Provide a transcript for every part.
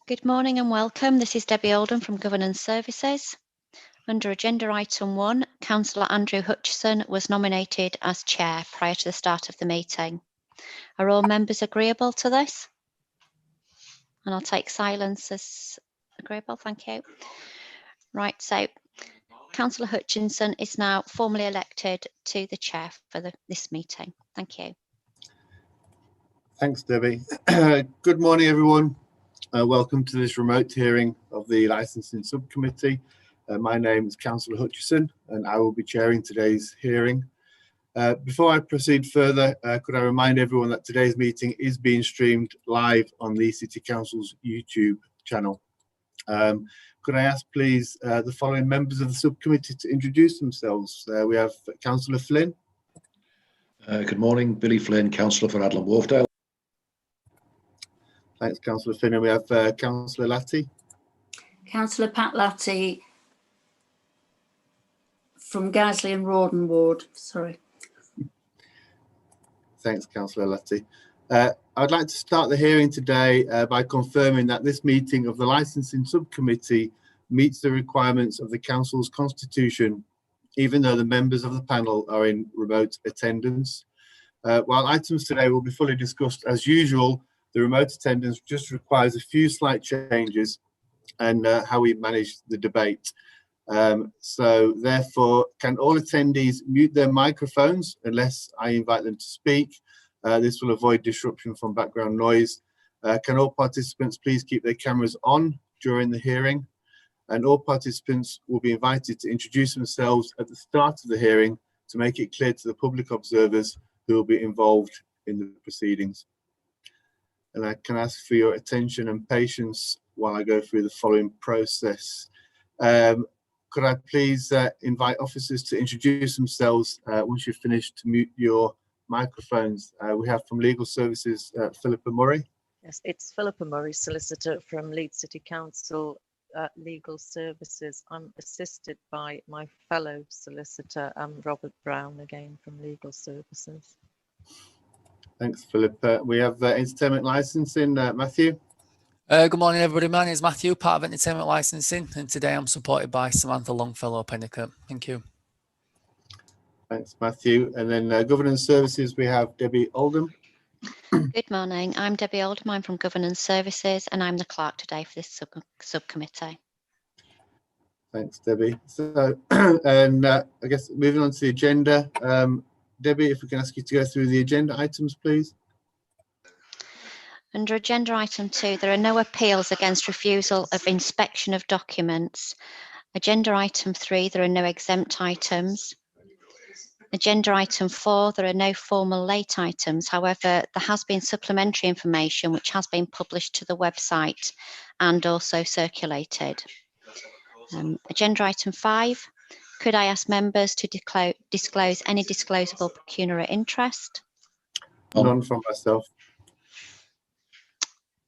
Good morning and welcome. This is Debbie Oldham from Governance Services. Under Agenda Item 1, Councillor Andrew Hutchison was nominated as Chair prior to the start of the meeting. Are all members agreeable to this? And I'll take silence as agreeable, thank you. Right, so Councillor Hutchinson is now formally elected to the Chair for this meeting. Thank you. Thanks, Debbie. Good morning, everyone. Welcome to this remote hearing of the Licensing Subcommittee. My name is Councillor Hutchison and I will be chairing today's hearing. Before I proceed further, could I remind everyone that today's meeting is being streamed live on the City Council's YouTube channel. Could I ask please the following members of the subcommittee to introduce themselves? We have Councillor Flynn. Good morning, Billy Flynn, Councillor for Adlam Wharfdale. Thanks, Councillor Flynn. And we have Councillor Latty. Councillor Pat Latty from Gaisley and Rawdon Ward. Sorry. Thanks, Councillor Latty. I'd like to start the hearing today by confirming that this meeting of the Licensing Subcommittee meets the requirements of the Council's constitution, even though the members of the panel are in remote attendance. While items today will be fully discussed as usual, the remote attendance just requires a few slight changes and how we manage the debate. So therefore, can all attendees mute their microphones unless I invite them to speak? This will avoid disruption from background noise. Can all participants please keep their cameras on during the hearing? And all participants will be invited to introduce themselves at the start of the hearing to make it clear to the public observers who will be involved in the proceedings. And I can ask for your attention and patience while I go through the following process. Could I please invite officers to introduce themselves once you've finished to mute your microphones. We have from Legal Services, Philippa Murray. Yes, it's Philippa Murray, solicitor from Leeds City Council Legal Services. I'm assisted by my fellow solicitor, Robert Brown, again from Legal Services. Thanks, Philippa. We have entertainment licensing, Matthew. Good morning, everybody. My name is Matthew, part of entertainment licensing, and today I'm supported by Samantha Longfellow Pennicott. Thank you. Thanks, Matthew. And then Governance Services, we have Debbie Oldham. Good morning. I'm Debbie Oldham. I'm from Governance Services, and I'm the clerk today for this subcommittee. Thanks, Debbie. So, and I guess moving on to the agenda, Debbie, if we can ask you to go through the agenda items, please. Under Agenda Item 2, there are no appeals against refusal of inspection of documents. Agenda Item 3, there are no exempt items. Agenda Item 4, there are no formal late items. However, there has been supplementary information which has been published to the website and also circulated. Agenda Item 5, could I ask members to disclose any disclosable pecuniary interest? None from myself.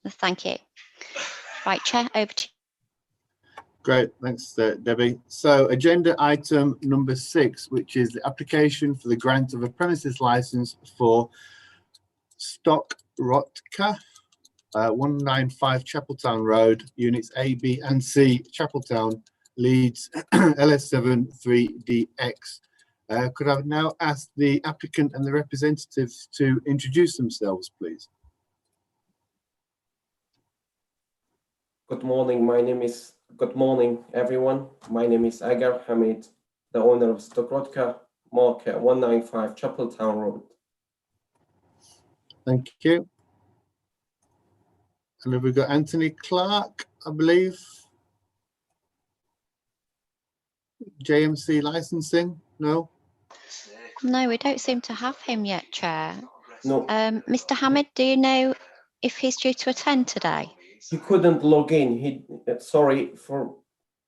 Thank you. Right, Chair, over to you. Great, thanks, Debbie. So agenda item number 6, which is the application for the grant of a premises license for Stock Rotka, 195 Chapeltown Road, units A, B and C, Chapeltown, Leeds, LS7 3DX. Could I now ask the applicant and the representatives to introduce themselves, please? Good morning, everyone. My name is Agar Hamid, the owner of Stokrotka Market, 195 Chapeltown Road. Thank you. And have we got Anthony Clark, I believe? JMC licensing? No? No, we don't seem to have him yet, Chair. No. Mr. Hamid, do you know if he's due to attend today? He couldn't log in. Sorry for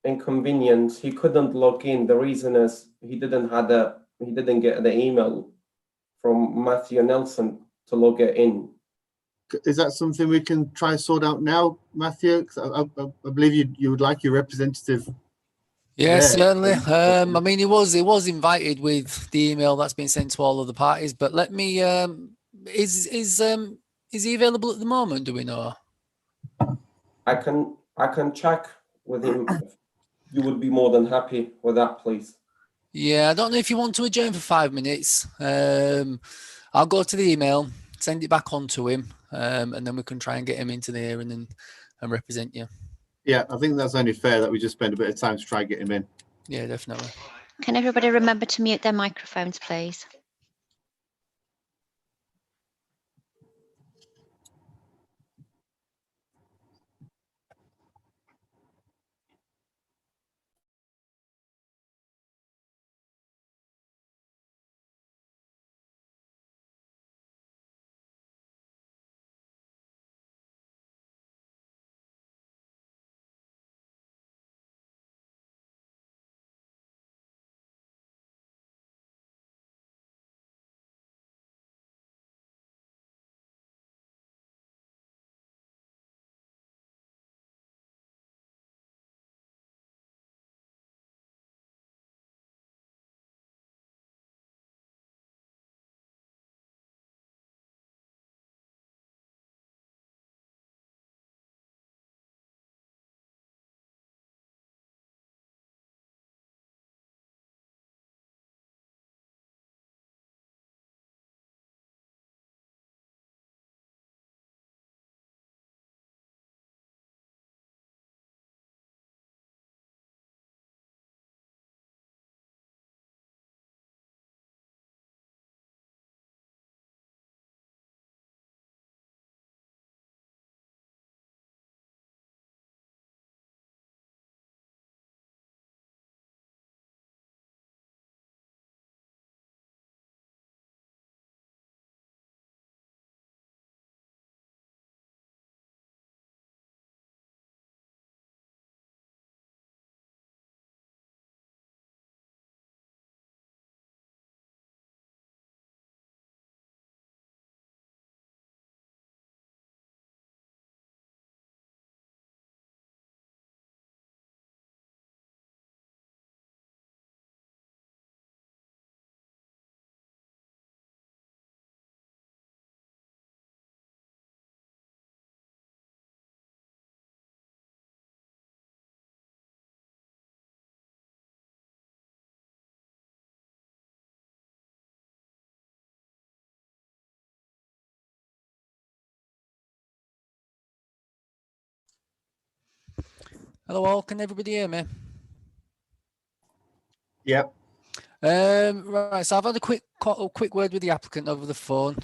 inconvenience. He couldn't log in. The reason is he didn't get the email from Matthew Nelson to log it in. Is that something we can try and sort out now, Matthew? I believe you would like your representative. Yes, certainly. I mean, he was invited with the email that's been sent to all of the parties. But let me. Is he available at the moment? Do we know? I can check with him. If you would be more than happy with that, please. Yeah, I don't know if you want to adjourn for 5 minutes. I'll go to the email, send it back on to him, and then we can try and get him into the hearing and represent you. Yeah, I think that's only fair that we just spend a bit of time to try and get him in. Yeah, definitely. Can everybody remember to mute their microphones, please? Hello all, can everybody hear me? Yep. Right, so I've had a quick word with the applicant over the phone.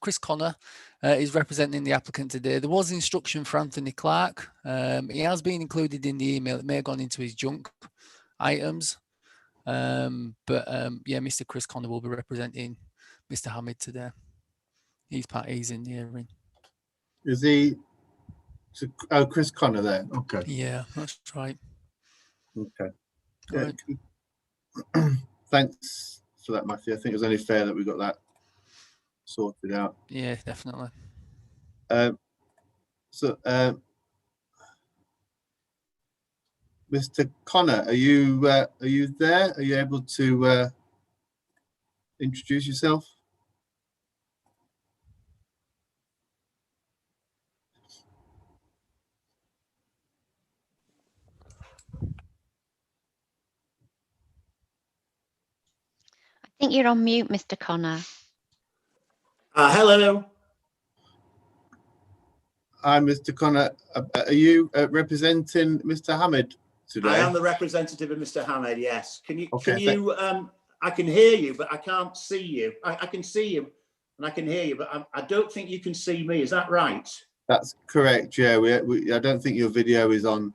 Chris Connor is representing the applicant today. There was instruction for Anthony Clark. He has been included in the email. It may have gone into his junk items. Yeah, Mr. Chris Connor will be representing Mr. Hamid today. He's in the hearing. Is he? Oh, Chris Connor there. Okay. Yeah, that's right. Okay. Right. Thanks for that, Matthew. I think it was only fair that we got that sorted out. Yeah, definitely. Mr. Connor, are you there? Are you able to introduce yourself? I think you're on mute, Mr. Connor. Hello. Hi, Mr. Connor. Are you representing Mr. Hamid today? I am the representative of Mr. Hamid, yes. Can you, Okay, I can hear you, but I can't see you. I can see you and I can hear you, but I don't think you can see me. Is that right? That's correct, yeah. I don't think your video is on.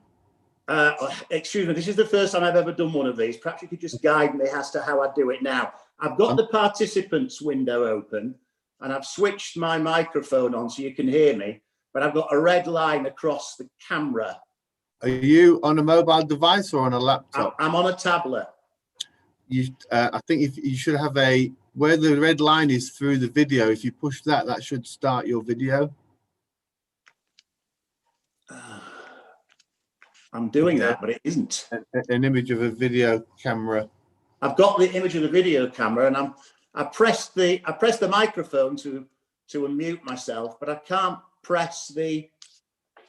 Excuse me, this is the first time I've ever done one of these. Perhaps you could just guide me as to how I do it now. I've got the participants window open and I've switched my microphone on so you can hear me, but I've got a red line across the camera. Are you on a mobile device or on a laptop? I'm on a tablet. I think you should have where the red line is through the video. If you push that, that should start your video. I'm doing that, but it isn't. An image of a video camera. I've got the image of the video camera, and I pressed the microphone to unmute myself, but I can't press the.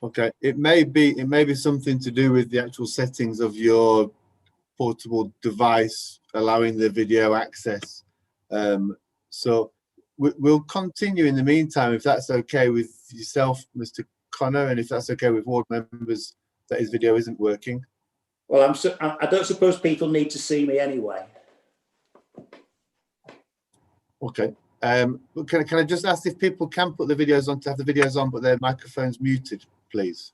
Okay, it may be something to do with the actual settings of your portable device allowing the video access. So we'll continue in the meantime, if that's okay with yourself, Mr. Connor, and if that's okay with ward members that his video isn't working. Well, I don't suppose people need to see me anyway. Okay. But can I just ask if people can put the videos on, to have the videos on, but their microphones muted, please?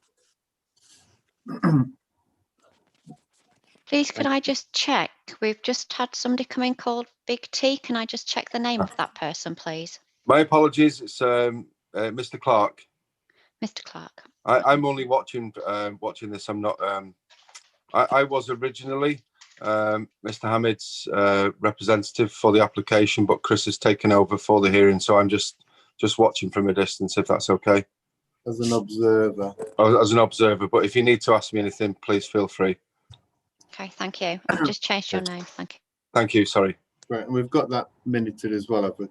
Please, could I just check? We've just had somebody come in called Big T. Can I just check the name of that person, please? My apologies. It's Mr. Clark. Mr. Clark. I'm only watching this. I'm not. I was originally Mr. Hamid's representative for the application, but Chris has taken over for the hearing, so I'm just watching from a distance, if that's okay. As an observer. Oh, as an observer, but if you need to ask me anything, please feel free. Okay, thank you. I've just changed your name. Thank you. Thank you. Sorry. Right, and we've got that minuted as well, have we?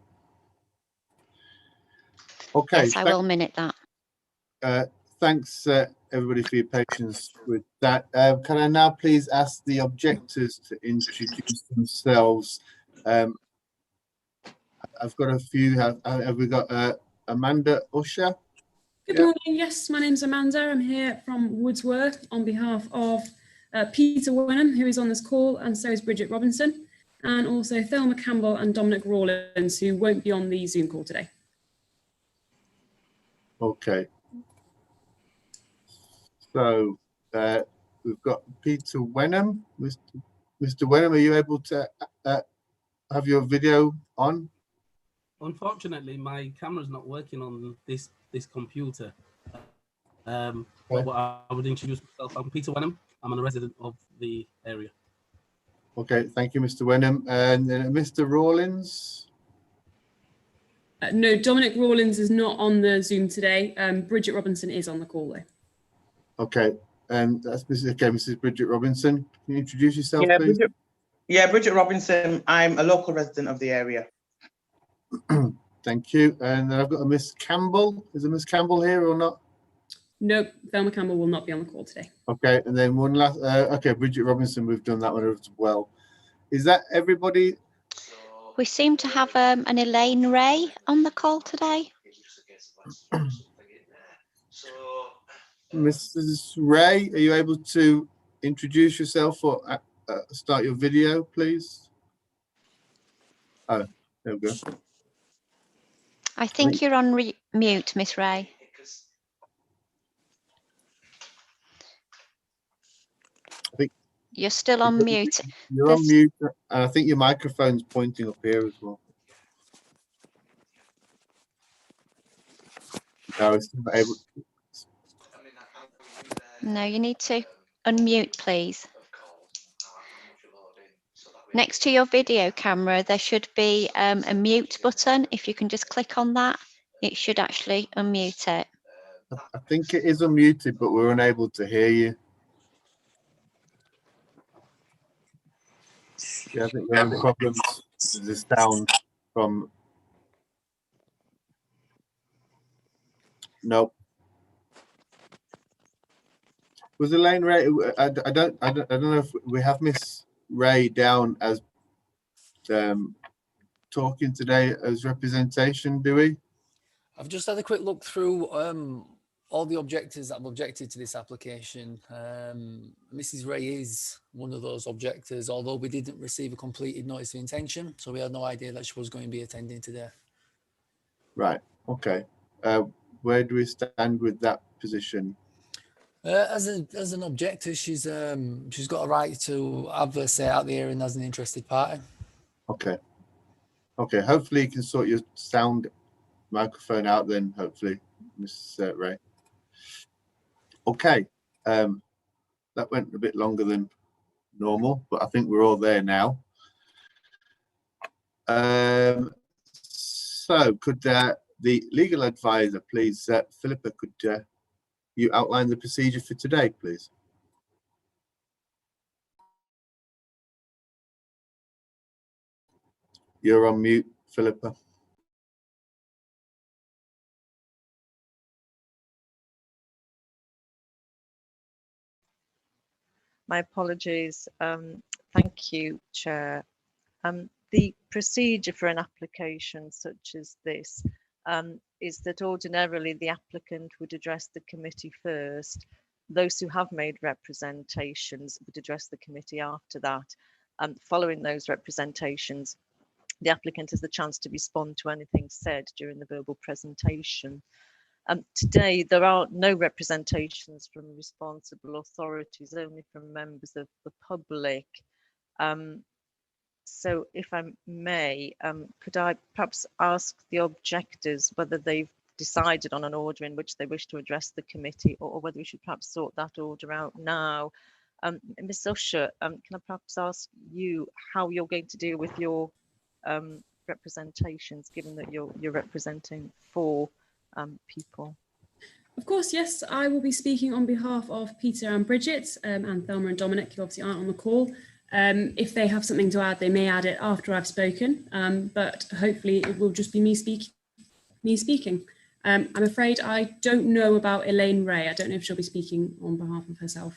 Okay. Yes, I will minute that. Thanks, everybody, for your patience with that. Can I now please ask the objectors to introduce themselves? I've got a few. Have we got Amanda Usher? Good morning. Yes, my name's Amanda. I'm here from Woodsworth on behalf of Peter Wenham, who is on this call, and so is Bridget Robinson, and also Thelma Campbell and Dominic Rawlins, who won't be on the Zoom call today. Okay. So we've got Peter Wenham. Mr. Wenham, are you able to have your video on? Unfortunately, my camera's not working on this computer. But I would introduce myself. I'm Peter Wenham. I'm a resident of the area. Okay, thank you, Mr. Wenham. And Mr. Rawlins? No, Dominic Rawlins is not on the Zoom today. Bridget Robinson is on the call, though. Okay, and that's Mrs. Bridget Robinson. Can you introduce yourself, please? Bridget Robinson. I'm a local resident of the area. Thank you. And I've got a Miss Campbell. Is a Miss Campbell here or not? Nope, Thelma Campbell will not be on the call today. Okay, and then one last. Okay, Bridget Robinson. We've done that one as well. Is that everybody? We seem to have an Elaine Ray on the call today. Mrs. Ray, are you able to introduce yourself or start your video, please? Oh, there we go. I think you're on mute, Miss Ray. I think you're still on mute. You're on mute, and I think your microphone's pointing up here as well. No, it's not able. No, you need to unmute, please. Next to your video camera, there should be a mute button. If you can just click on that, it should actually unmute it. I think it is unmuted, but we're unable to hear you. Yeah, I think we're having problems with the sound from. Nope. Was Elaine Ray? I don't know if we have Miss Ray down as talking today as representation. Do we? I've just had a quick look through all the objectors that have objected to this application. Mrs. Ray is one of those objectors, although we didn't receive a completed notice of intention, so we had no idea that she was going to be attending today. Right. Okay. Where do we stand with that position? As an objector, she's got a right to have a say out the hearing as an interested party. Okay. Okay. Hopefully, you can sort your sound microphone out then. Hopefully, Miss Ray. Okay. That went a bit longer than normal, but I think we're all there now. So, could the legal advisor, please, Philippa, could you outline the procedure for today, please? You're on mute, Philippa. My apologies. Thank you, Chair. The procedure for an application such as this is that ordinarily the applicant would address the committee first. Those who have made representations would address the committee after that. Following those representations, the applicant has the chance to respond to anything said during the verbal presentation. Today, there are no representations from responsible authorities, only from members of the public. So if I may, could I perhaps ask the objectors whether they've decided on an order in which they wish to address the committee, or whether we should perhaps sort that order out now? Ms Usher, can I perhaps ask you how you're going to deal with your representations, given that you're representing 4 people? Of course, yes, I will be speaking on behalf of Peter and Bridget, and Thelma and Dominic, who obviously aren't on the call. If they have something to add, they may add it after I've spoken, but hopefully it will just be me speaking. I'm afraid I don't know about Elaine Ray. I don't know if she'll be speaking on behalf of herself.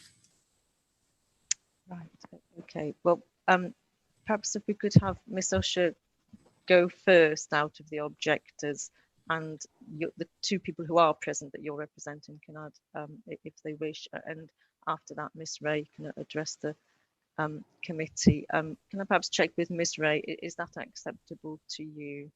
Right, okay. Well, perhaps if we could have Miss Usher go first out of the objectors, and the 2 people who are present that you're representing can add if they wish, and after that Miss Ray can address the committee. Can I perhaps check with Miss Ray, is that acceptable to you?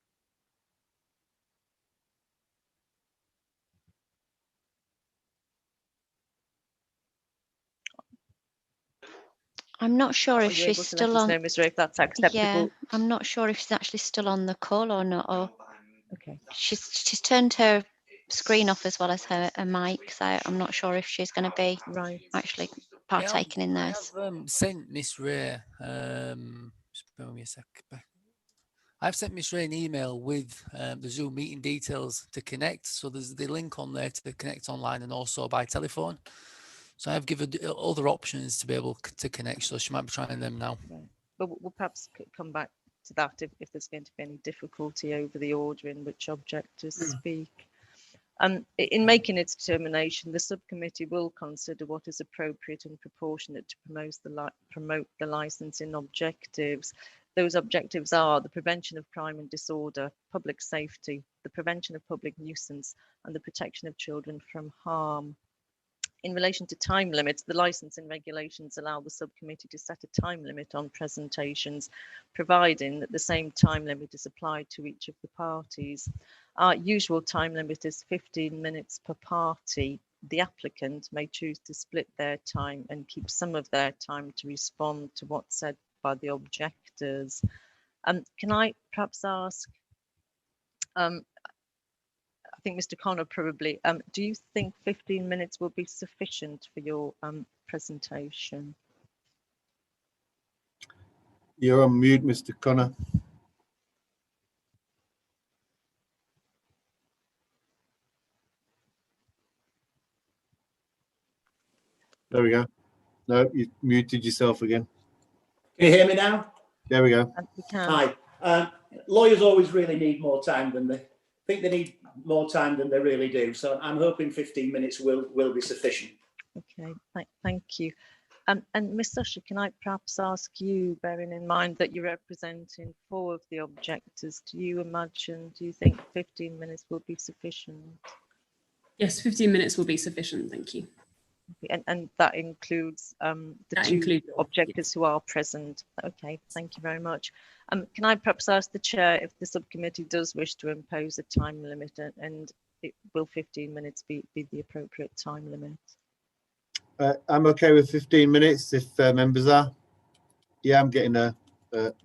I'm not sure if Are you able she's to let still us on. know, Miss Ray, if that's acceptable? Yeah, I'm not sure if she's actually still on the call or not. Or okay, she's turned her screen off as well as her mic, so I'm not sure if she's going to be actually partaking in this. I've sent Miss Ray. Just bear with me a sec. I've sent Miss Ray an email with the Zoom meeting details to connect. So there's the link on there to connect online and also by telephone. So I've given other options to be able to connect. So she might be trying them now. right. But we'll perhaps come back to that if there's going to be any difficulty over the order in which objectors speak. In making its determination, the subcommittee will consider what is appropriate and proportionate to promote the licensing objectives. Those objectives are the prevention of crime and disorder, public safety, the prevention of public nuisance, and the protection of children from harm. In relation to time limits, the licensing regulations allow the subcommittee to set a time limit on presentations, providing that the same time limit is applied to each of the parties. Our usual time limit is 15 minutes per party. The applicant may choose to split their time and keep some of their time to respond to what's said by the objectors. Can I perhaps ask, I think Mr. Connor probably, do you think 15 minutes will be sufficient for your presentation? You're on mute, Mr. Connor. There we go. No, you muted yourself again. Can you hear me now? There we go. We can. Hi. Lawyers always really need more time than they think they need more time than they really do. So I'm hoping 15 minutes will be sufficient. Okay, thank you. And Ms. Usher, can I perhaps ask you, bearing in mind that you're representing 4 of the objectors, do you think 15 minutes will be sufficient? Yes, 15 minutes will be sufficient, thank you. And that includes the 2 objectors who are present. Okay, thank you very much. Can I perhaps ask the chair if the subcommittee does wish to impose a time limit, and will 15 minutes be the appropriate time limit? I'm okay with 15 minutes if members are. Yeah, I'm getting a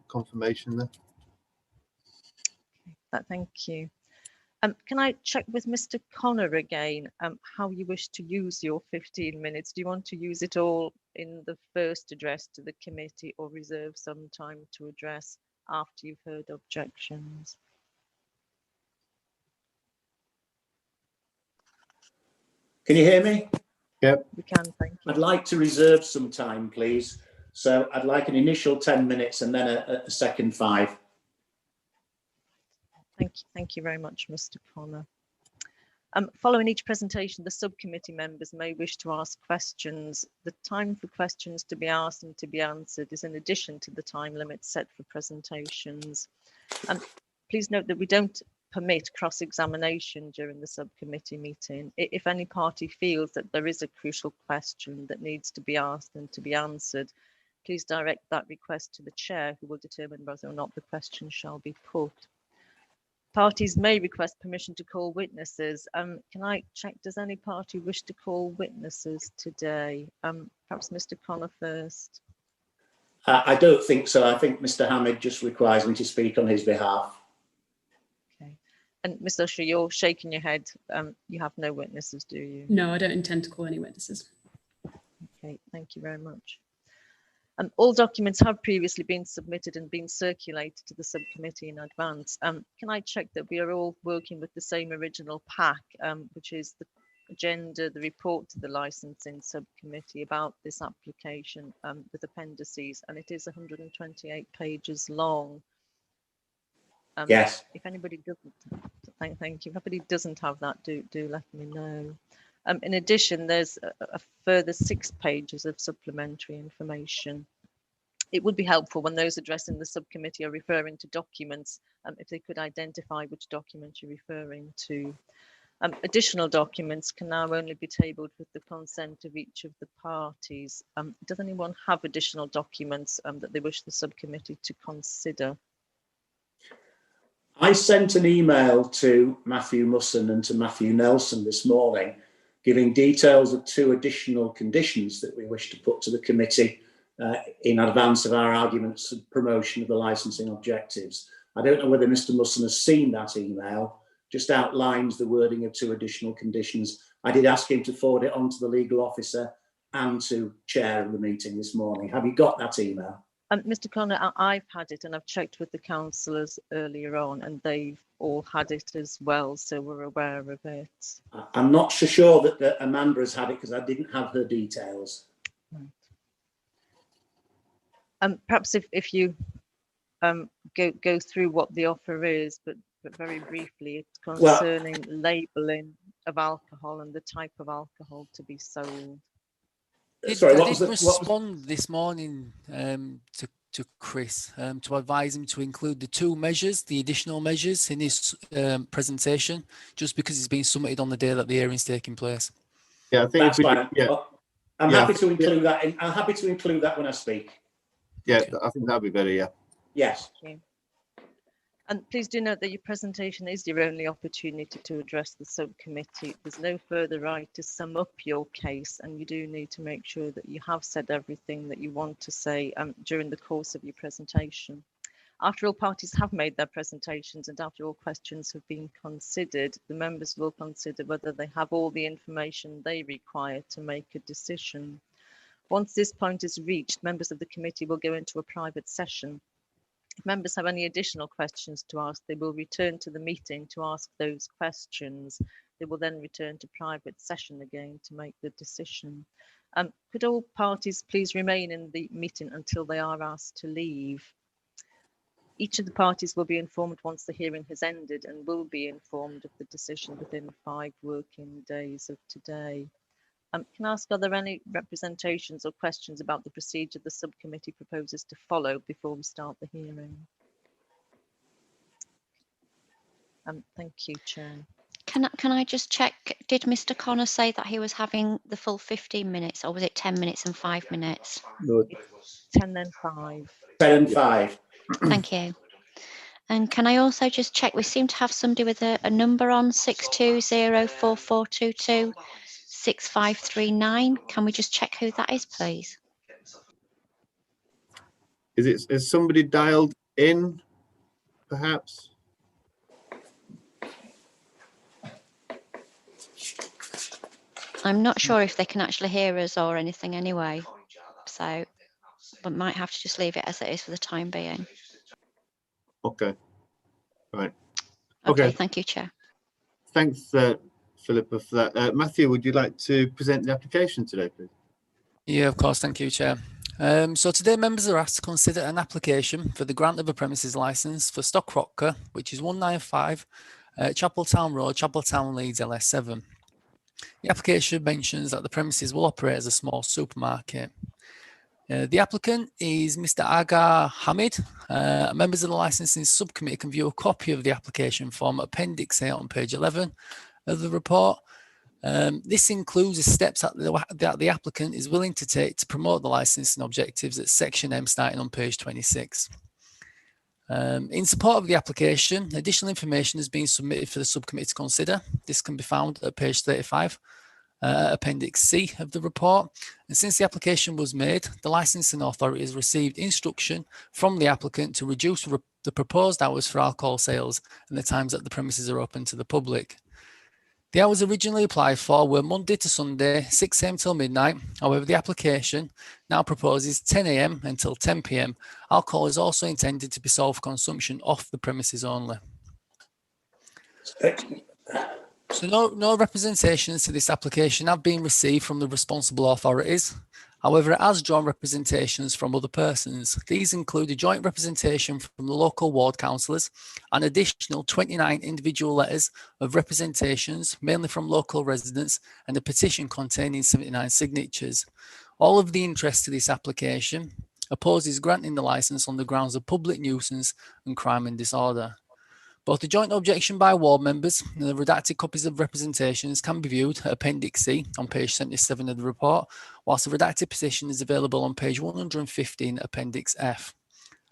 confirmation there. Okay, thank you. Can I check with Mr. Connor again, how you wish to use your 15 minutes? Do you want to use it all in the first address to the committee, or reserve some time to address after you've heard objections? Can you hear me? Yep. We can, thank you. I'd like to reserve some time, please. So I'd like an initial 10 minutes and then a second 5. Thank you very much, Mr. Connor. Following each presentation, the subcommittee members may wish to ask questions. The time for questions to be asked and to be answered is in addition to the time limit set for presentations. Please note that we don't permit cross-examination during the subcommittee meeting. If any party feels that there is a crucial question that needs to be asked and to be answered, please direct that request to the chair, who will determine whether or not the question shall be put. Parties may request permission to call witnesses. Can I check, does any party wish to call witnesses today? Perhaps Mr. Connor first. I don't think so. I think Mr. Hamid just requires me to speak on his behalf. Okay. And Ms. Usher, you're shaking your head. You have no witnesses, do you? No, I don't intend to call any witnesses. Okay, thank you very much. All documents have previously been submitted and been circulated to the subcommittee in advance. Can I check that we are all working with the same original pack, which is the agenda, the report to the licensing subcommittee about this application with appendices, and it is 128 pages long. Yes. If anybody doesn't, thank you. If anybody doesn't have that, do let me know. In addition, there's a further 6 pages of supplementary information. It would be helpful when those addressing the subcommittee are referring to documents, if they could identify which document you're referring to. Additional documents can now only be tabled with the consent of each of the parties. Does anyone have additional documents that they wish the subcommittee to consider? I sent an email to Matthew Musson and to Matthew Nelson this morning, giving details of 2 additional conditions that we wish to put to the committee in advance of our arguments and promotion of the licensing objectives. I don't know whether Mr. Musson has seen that email, just outlines the wording of 2 additional conditions. I did ask him to forward it on to the legal officer and to chair of the meeting this morning. Have you got that email? Mr. Connor, I've had it and I've checked with the councillors earlier on and they've all had it as well, so we're aware of it. I'm not so sure that Amanda has had it because I didn't have her details. Right. Perhaps if you go through what the offer is, but very briefly, it's concerning labelling of alcohol and the type of alcohol to be sold. Sorry, I did respond this morning to Chris to advise him to include the 2 measures, the additional measures in his presentation, just because it's been submitted on the day that the hearing's taking place. Yeah, I think that's fine. I'm happy to include that. I'm happy to include that when I speak. Yeah, I think that'd be better. Yeah. Yes. Okay. And please do note that your presentation is your only opportunity to address the subcommittee. There's no further right to sum up your case, and you do need to make sure that you have said everything that you want to say during the course of your presentation. After all parties have made their presentations and after all questions have been considered, the members will consider whether they have all the information they require to make a decision. Once this point is reached, members of the committee will go into a private session. If members have any additional questions to ask, they will return to the meeting to ask those questions. They will then return to private session again to make the decision. Could all parties please remain in the meeting until they are asked to leave? Each of the parties will be informed once the hearing has ended and will be informed of the decision within 5 working days of today. Can I ask, are there any representations or questions about the procedure the subcommittee proposes to follow before we start the hearing? Thank you, Chair. Can I just check, did Mr. Connor say that he was having the full 15 minutes or was it 10 minutes and 5 minutes? No. 10 then 5. 10 and 5. Thank you. And can I also just check, we seem to have somebody with a number on 6204422. 6539. Can we just check who that is, please? Is somebody dialed in, perhaps? I'm not sure if they can actually hear us or anything anyway, so we might have to just leave it as it is for the time being. Okay. Right. Okay. Thank you, Chair. Thanks, Philippa, for that. Matthew, would you like to present the application today, please? Yeah, of course. Thank you, Chair. So today members are asked to consider an application for the grant of a premises licence for Stock Vodka, which is 195 Chapeltown Road, Chapeltown, Leeds, LS7. The application mentions that the premises will operate as a small supermarket. The applicant is Mr. Aga Hamid. Members of the licensing subcommittee can view a copy of the application form Appendix A on page 11 of the report. This includes the steps that the applicant is willing to take to promote the licensing objectives at Section M starting on page 26. In support of the application, additional information has been submitted for the subcommittee to consider. This can be found at page 35. Appendix C of the report. And since the application was made, the licensing authority has received instruction from the applicant to reduce the proposed hours for alcohol sales and the times that the premises are open to the public. The hours originally applied for were Monday to Sunday, 6 a.m. till midnight. However, the application now proposes 10 a.m. until 10 p.m. Alcohol is also intended to be sold for consumption off the premises only. So no representations to this application have been received from the responsible authorities. However, it has drawn representations from other persons. These include a joint representation from the local ward councillors, an additional 29 individual letters of representations, mainly from local residents, and a petition containing 79 signatures. All of the interest to this application opposes granting the licence on the grounds of public nuisance and crime and disorder. Both the joint objection by ward members and the redacted copies of representations can be viewed at Appendix C on page 77 of the report, whilst the redacted petition is available on page 115, Appendix F.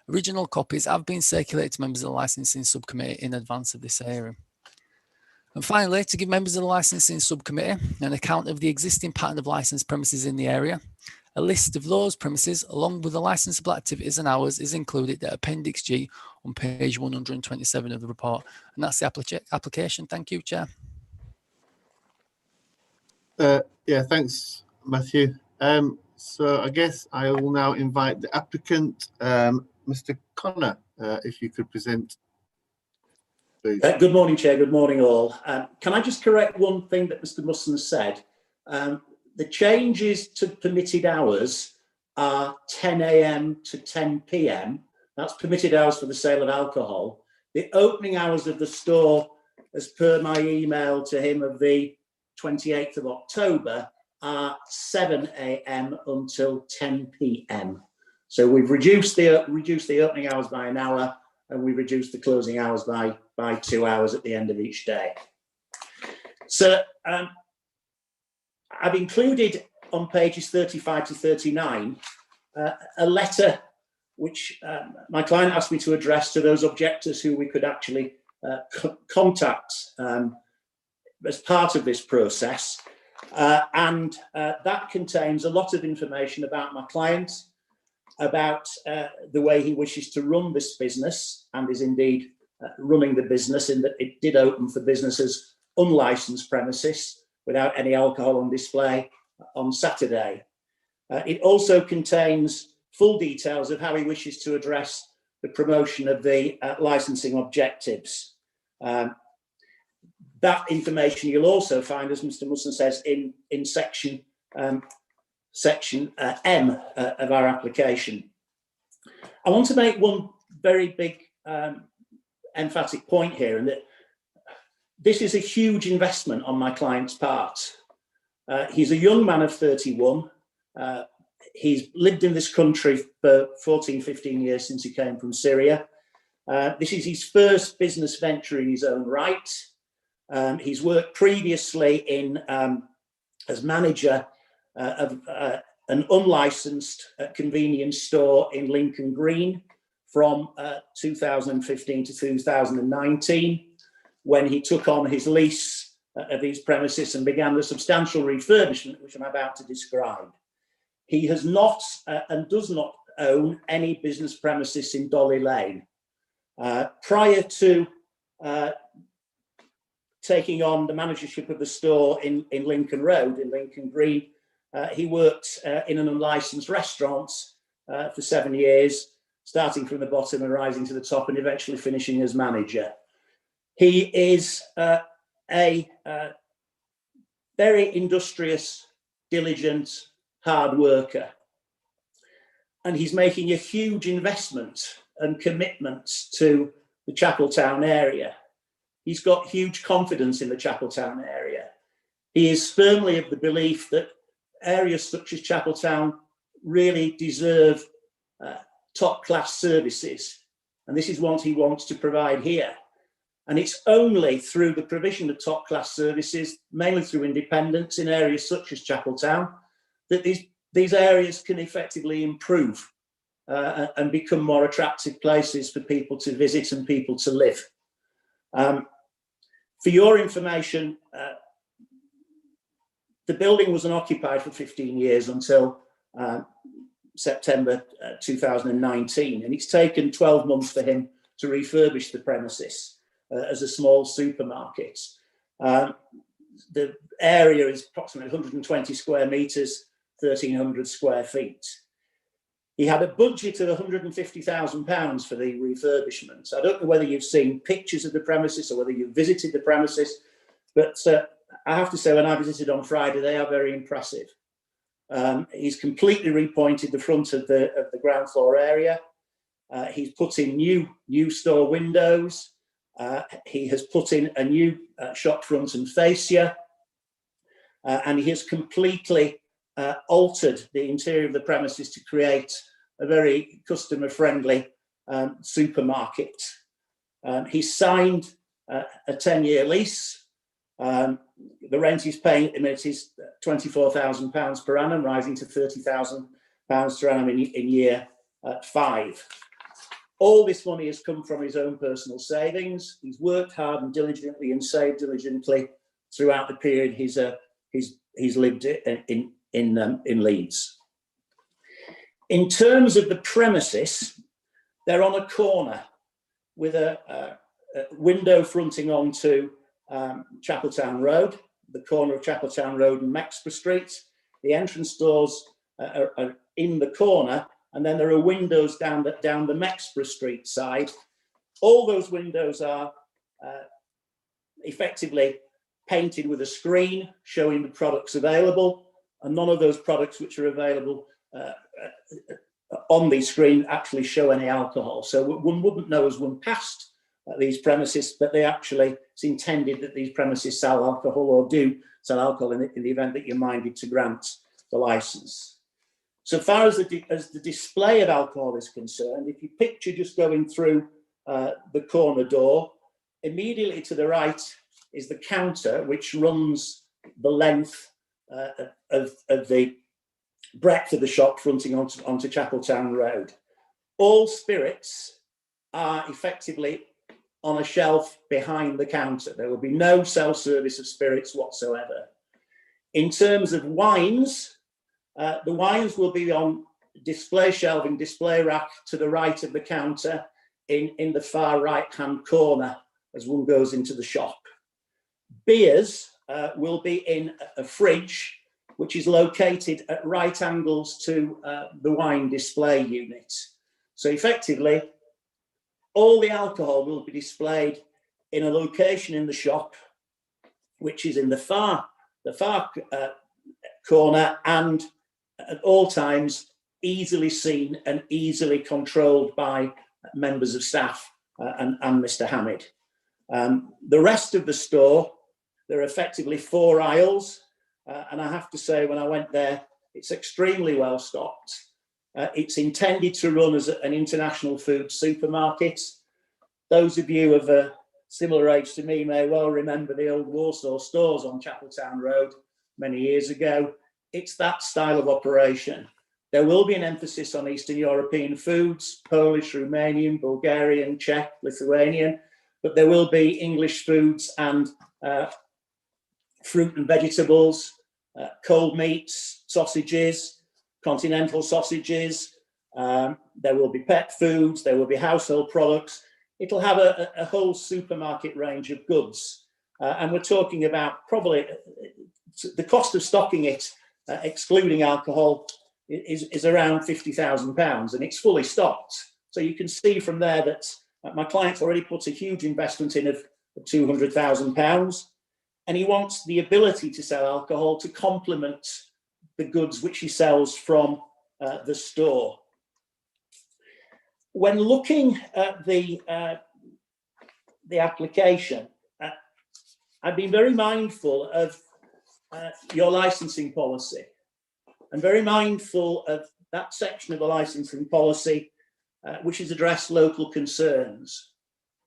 Original copies have been circulated to members of the licensing subcommittee in advance of this hearing. And finally, to give members of the licensing subcommittee an account of the existing pattern of licensed premises in the area, a list of those premises, along with the licensable activities and hours, is included at Appendix G on page 127 of the report. And that's the application. Thank you, Chair. Yeah, thanks, Matthew. So I guess I will now invite the applicant, Mr. Connor, if you could present, please. Good morning, Chair. Good morning, all. Can I just correct one thing that Mr. Musson said? The changes to permitted hours are 10 a.m. to 10 p.m. That's permitted hours for the sale of alcohol. The opening hours of the store, as per my email to him of the 28th of October, are 7 a.m. until 10 p.m. So we've reduced the opening hours by an hour, and we've reduced the closing hours by 2 hours at the end of each day. So I've included on pages 35 to 39 a letter which my client asked me to address to those objectors who we could actually contact as part of this process. And that contains a lot of information about my client, about the way he wishes to run this business, and is indeed running the business, in that it did open for business as unlicensed premises without any alcohol on display on Saturday. It also contains full details of how he wishes to address the promotion of the licensing objectives. That information you'll also find, as Mr. Musson says, in section M of our application. I want to make one very big emphatic point here, and that this is a huge investment on my client's part. He's a young man of 31. He's lived in this country for 14, 15 years since he came from Syria. This is his first business venture in his own right. He's worked previously as manager of an unlicensed convenience store in Lincoln Green from 2015 to 2019, when he took on his lease of these premises and began the substantial refurbishment, which I'm about to describe. He has not and does not own any business premises in Dolly Lane. Prior to taking on the managership of the store in Lincoln Road, in Lincoln Green, he worked in an unlicensed restaurant for 7 years, starting from the bottom and rising to the top, and eventually finishing as manager. He is a very industrious, diligent, hard worker. And he's making a huge investment and commitment to the Chapeltown area. he's got huge confidence in the Chapeltown area. He is firmly of the belief that areas such as Chapeltown really deserve top-class services, and this is what he wants to provide here. And it's only through the provision of top-class services, mainly through independence in areas such as Chapeltown, that these areas can effectively improve and become more attractive places for people to visit and people to live. For your information, the building was unoccupied for 15 years until September 2019, and it's taken 12 months for him to refurbish the premises as a small supermarket. The area is approximately 120 square metres, 1,300 square feet. He had a budget of £150,000 for the refurbishment. I don't know whether you've seen pictures of the premises or whether you've visited the premises, but I have to say, when I visited on Friday, they are very impressive. He's completely repointed the front of the ground floor area. He's put in new store windows. He has put in a new shop front and fascia, and he has completely altered the interior of the premises to create a very customer-friendly supermarket. He's signed a 10-year lease. The rent he's paying at the minute is £24,000 per annum, rising to £30,000 per annum in year 5. All this money has come from his own personal savings. He's worked hard and diligently and saved diligently throughout the period he's lived in Leeds. In terms of the premises, they're on a corner with a window fronting onto Chapeltown Road, the corner of Chapeltown Road and Mexborough Street. The entrance doors are in the corner, and then there are windows down the Mexborough Street side. All those windows are effectively painted with a screen showing the products available, and none of those products which are available on the screen actually show any alcohol. So one wouldn't know as one passed these premises, but it's intended that these premises sell alcohol or do sell alcohol in the event that you're minded to grant the license. So far as the display of alcohol is concerned, if you picture just going through the corner door, immediately to the right is the counter, which runs the length of the breadth of the shop fronting onto Chapeltown Road. All spirits are effectively on a shelf behind the counter. There will be no self-service of spirits whatsoever. In terms of wines, the wines will be on display shelving, display rack to the right of the counter in the far right-hand corner as one goes into the shop. Beers will be in a fridge, which is located at right angles to the wine display unit. So effectively, all the alcohol will be displayed in a location in the shop, which is in the far corner, and at all times easily seen and easily controlled by members of staff and Mr. Hamid. The rest of the store, there are effectively 4 aisles, and I have to say, when I went there, it's extremely well stocked. It's intended to run as an international food supermarket. Those of you of a similar age to me may well remember the old Warsaw stores on Chapeltown Road many years ago. It's that style of operation. There will be an emphasis on Eastern European foods, Polish, Romanian, Bulgarian, Czech, Lithuanian, but there will be English foods and fruit and vegetables, cold meats, sausages, continental sausages. There will be pet foods, there will be household products. It'll have a whole supermarket range of goods. And we're talking about probably the cost of stocking it, excluding alcohol, is around £50,000, and it's fully stocked. So you can see from there that my client's already put a huge investment in of £200,000, and he wants the ability to sell alcohol to complement the goods which he sells from the store. When looking at the application, I've been very mindful of your licensing policy and very mindful of that section of the licensing policy which has addressed local concerns.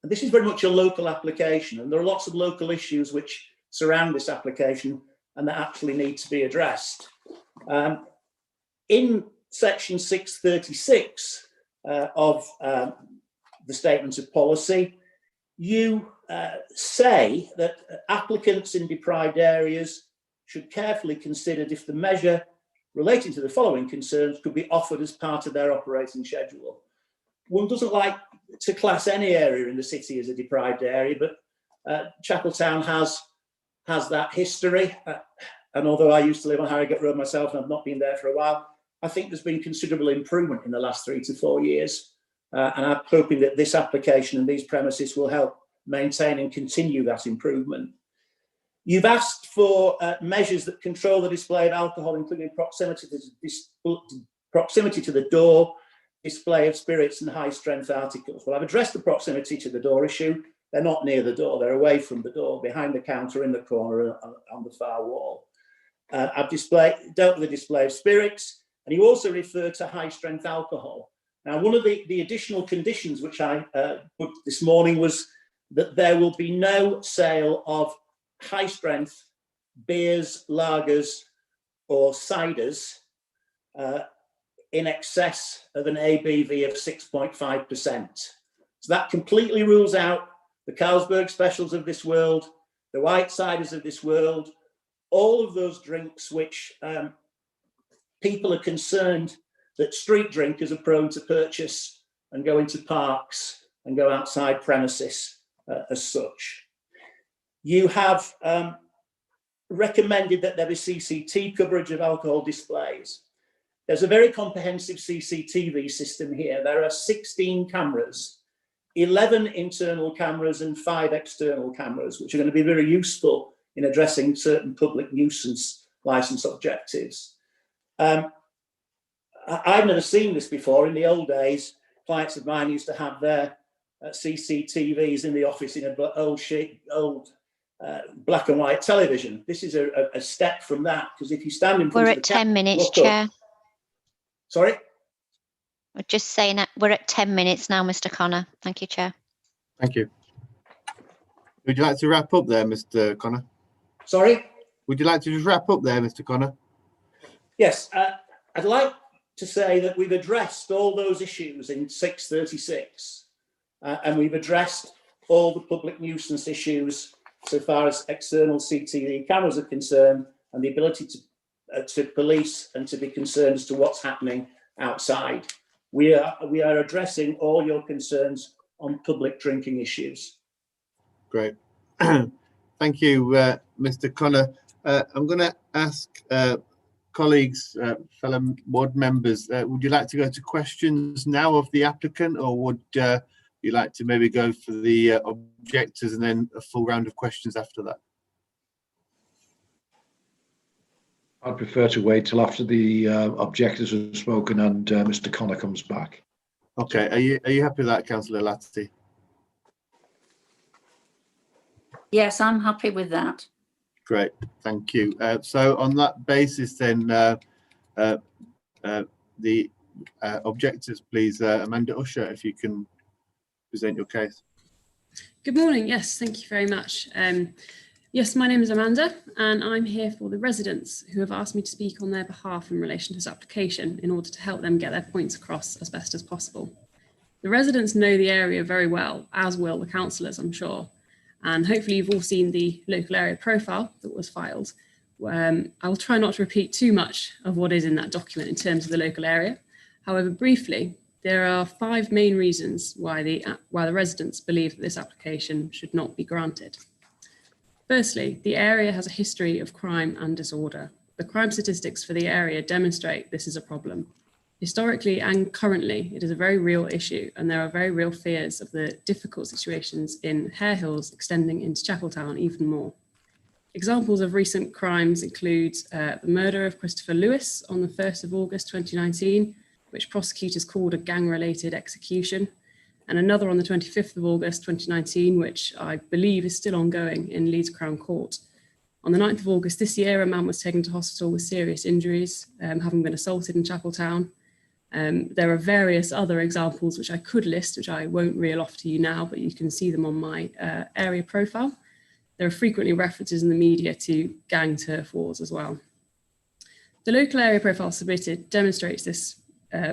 And this is very much a local application, and there are lots of local issues which surround this application and that actually need to be addressed. In section 636 of the statement of policy, you say that applicants in deprived areas should carefully consider if the measure relating to the following concerns could be offered as part of their operating schedule. One doesn't like to class any area in the city as a deprived area, but Chapeltown has that history. And although I used to live on Harrogate Road myself and I've not been there for a while, I think there's been considerable improvement in the last 3 to 4 years. And I'm hoping that this application and these premises will help maintain and continue that improvement. You've asked for measures that control the display of alcohol, including proximity to the door, display of spirits and high-strength articles. Well, I've addressed the proximity to the door issue. They're not near the door, they're away from the door, behind the counter, in the corner, on the far wall. I've dealt with the display of spirits, and you also refer to high-strength alcohol. Now, one of the additional conditions which I put this morning was that there will be no sale of high-strength beers, lagers, or ciders in excess of an ABV of 6.5%. So that completely rules out the Carlsberg specials of this world, the white ciders of this world, all of those drinks which people are concerned that street drinkers are prone to purchase and go into parks and go outside premises as such. You have recommended that there be CCTV coverage of alcohol displays. There's a very comprehensive CCTV system here. There are 16 cameras, 11 internal cameras and 5 external cameras, which are going to be very useful in addressing certain public nuisance licence objectives. I've never seen this before. In the old days, clients of mine used to have their CCTVs in the office in an old black and white television. This is a step from that, because if you stand in front We're of the at 10 minutes, Chair. Sorry? I'm just saying that we're at 10 minutes now, Mr. Connor. Thank you, Chair. Thank you. Would you like to wrap up there, Mr. Connor? Sorry? Would you like to just wrap up there, Mr. Connor? Yes, I'd like to say that we've addressed all those issues in 636, and we've addressed all the public nuisance issues so far as external CCTV cameras are concerned, and the ability to police and to be concerned as to what's happening outside. We are addressing all your concerns on public drinking issues. Great. Thank you, Mr. Connor. I'm going to ask colleagues, fellow ward members, would you like to go to questions now of the applicant, or would you like to maybe go for the objectors and then a full round of questions after that? I'd prefer to wait till after the objectors have spoken and Mr. Connor comes back. Okay, are you happy with that, Councillor Latty? Yes, I'm happy with that. Great, thank you. So on that basis then, the objectors, please, Amanda Usher, if you can present your case. Good morning. Yes, thank you very much. Yes, my name is Amanda, and I'm here for the residents who have asked me to speak on their behalf in relation to this application in order to help them get their points across as best as possible. The residents know the area very well, as will the councillors, I'm sure. And hopefully you've all seen the local area profile that was filed. I'll try not to repeat too much of what is in that document in terms of the local area. However, briefly, there are 5 main reasons why the residents believe that this application should not be granted. Firstly, the area has a history of crime and disorder. The crime statistics for the area demonstrate this is a problem. Historically and currently, it is a very real issue, and there are very real fears of the difficult situations in Hare Hills extending into Chapeltown even more. Examples of recent crimes include the murder of Christopher Lewis on the 1st of August 2019, which prosecutors called a gang-related execution, and another on the 25th of August 2019, which I believe is still ongoing in Leeds Crown Court. On the 9th of August this year, a man was taken to hospital with serious injuries, having been assaulted in Chapel Town. There are various other examples which I could list, which I won't reel off to you now, but you can see them on my area profile. There are frequently references in the media to gang turf wars as well. The local area profile submitted demonstrates this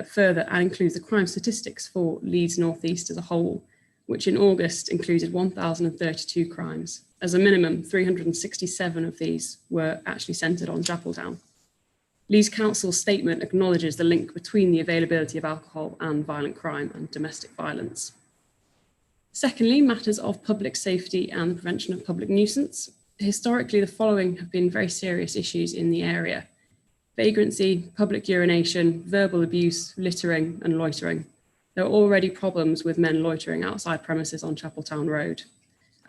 further and includes the crime statistics for Leeds North East as a whole, which in August included 1,032 crimes. As a minimum, 367 of these were actually centred on Chapel Town. Leeds Council's statement acknowledges the link between the availability of alcohol and violent crime and domestic violence. Secondly, matters of public safety and the prevention of public nuisance. Historically, the following have been very serious issues in the area: vagrancy, public urination, verbal abuse, littering and loitering. There are already problems with men loitering outside premises on Chapel Town Road,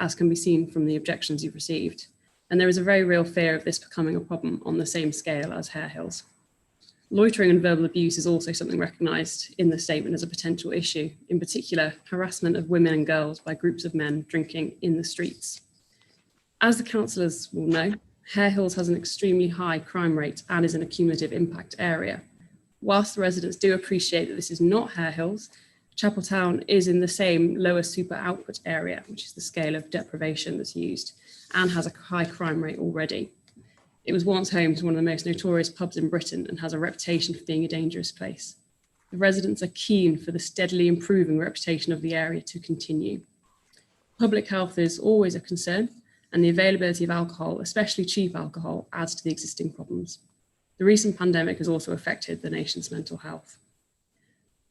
as can be seen from the objections you've received. And there is a very real fear of this becoming a problem on the same scale as Hare Hills. Loitering and verbal abuse is also something recognised in the statement as a potential issue, in particular, harassment of women and girls by groups of men drinking in the streets. As the councillors will know, Hare Hills has an extremely high crime rate and is an accumulative impact area. Whilst the residents do appreciate that this is not Hare Hills, Chapel Town is in the same lower super output area, which is the scale of deprivation that's used, and has a high crime rate already. It was once home to one of the most notorious pubs in Britain and has a reputation for being a dangerous place. The residents are keen for the steadily improving reputation of the area to continue. Public health is always a concern, and the availability of alcohol, especially cheap alcohol, adds to the existing problems. The recent pandemic has also affected the nation's mental health.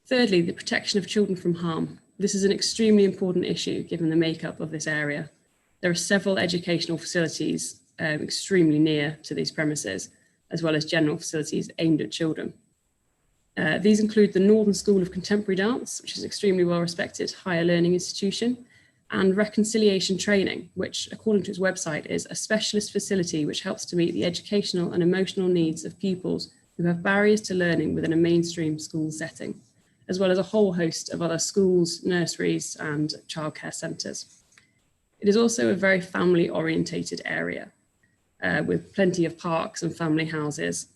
Thirdly, the protection of children from harm. This is an extremely important issue given the makeup of this area. There are several educational facilities extremely near to these premises, as well as general facilities aimed at children. These include the Northern School of Contemporary Dance, which is an extremely well-respected higher learning institution, and Reconciliation Training, which, according to its website, is a specialist facility which helps to meet the educational and emotional needs of pupils who have barriers to learning within a mainstream school setting, as well as a whole host of other schools, nurseries, and childcare centres. It is also a very family-orientated area, with plenty of parks and family houses.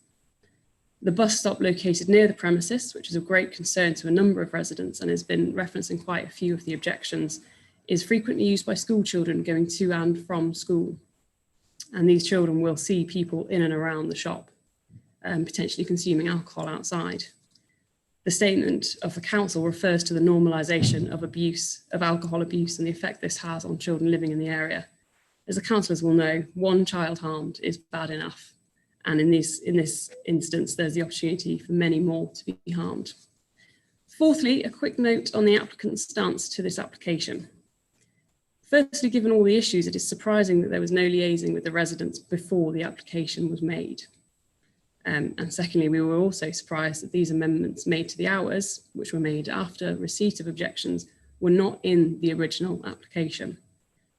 The bus stop located near the premises, which is of great concern to a number of residents and has been referenced in quite a few of the objections, is frequently used by school children going to and from school. And these children will see people in and around the shop, potentially consuming alcohol outside. The statement of the council refers to the normalisation of abuse, of alcohol abuse, and the effect this has on children living in the area. As the councillors will know, one child harmed is bad enough. And in this instance, there's the opportunity for many more to be harmed. Fourthly, a quick note on the applicant's stance to this application. Firstly, given all the issues, it is surprising that there was no liaising with the residents before the application was made. And secondly, we were also surprised that these amendments made to the hours, which were made after receipt of objections, were not in the original application.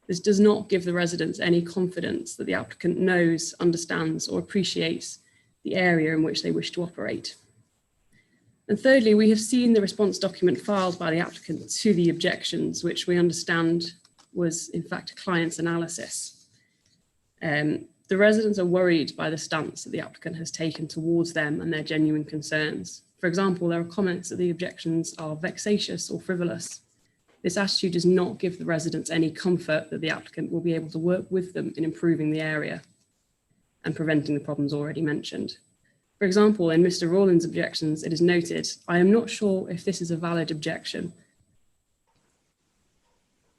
This does not give the residents any confidence that the applicant knows, understands, or appreciates the area in which they wish to operate. And thirdly, we have seen the response document filed by the applicant to the objections, which we understand was in fact a client's analysis. The residents are worried by the stance that the applicant has taken towards them and their genuine concerns. For example, there are comments that the objections are vexatious or frivolous. This attitude does not give the residents any comfort that the applicant will be able to work with them in improving the area and preventing the problems already mentioned. For example, in Mr. Rawlins' objections, it is noted, "I am not sure if this is a valid objection.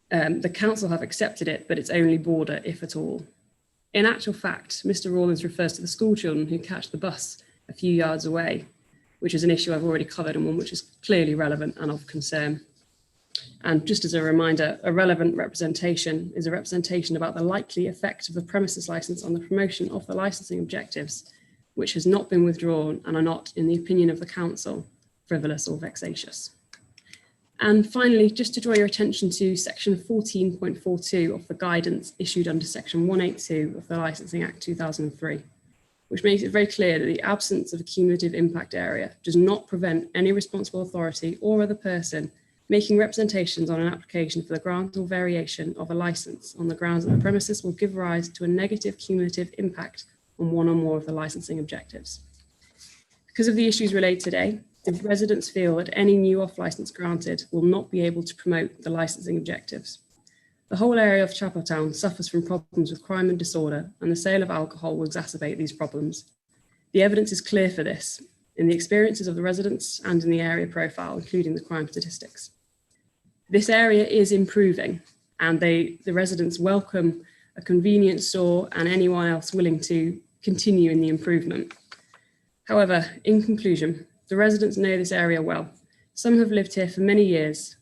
The council have accepted it, but it's only border, if at all." In actual fact, Mr. Rawlins refers to the school children who catch the bus a few yards away, which is an issue I've already covered and one which is clearly relevant and of concern. And just as a reminder, a relevant representation is a representation about the likely effect of a premises licence on the promotion of the licensing objectives, which has not been withdrawn and are not, in the opinion of the council, frivolous or vexatious. And finally, just to draw your attention to section 14.42 of the guidance issued under section 182 of the Licensing Act 2003, which makes it very clear that the absence of a cumulative impact area does not prevent any responsible authority or other person making representations on an application for the grant or variation of a licence on the grounds that the premises will give rise to a negative cumulative impact on one or more of the licensing objectives. Because of the issues related today, the residents feel that any new off-licence granted will not be able to promote the licensing objectives. The whole area of Chapeltown suffers from problems with crime and disorder, and the sale of alcohol will exacerbate these problems. The evidence is clear for this in the experiences of the residents and in the area profile, including the crime statistics. This area is improving, and the residents welcome a convenience store and anyone else willing to continue in the improvement. However, in conclusion, the residents know this area well. Some have lived here for many years,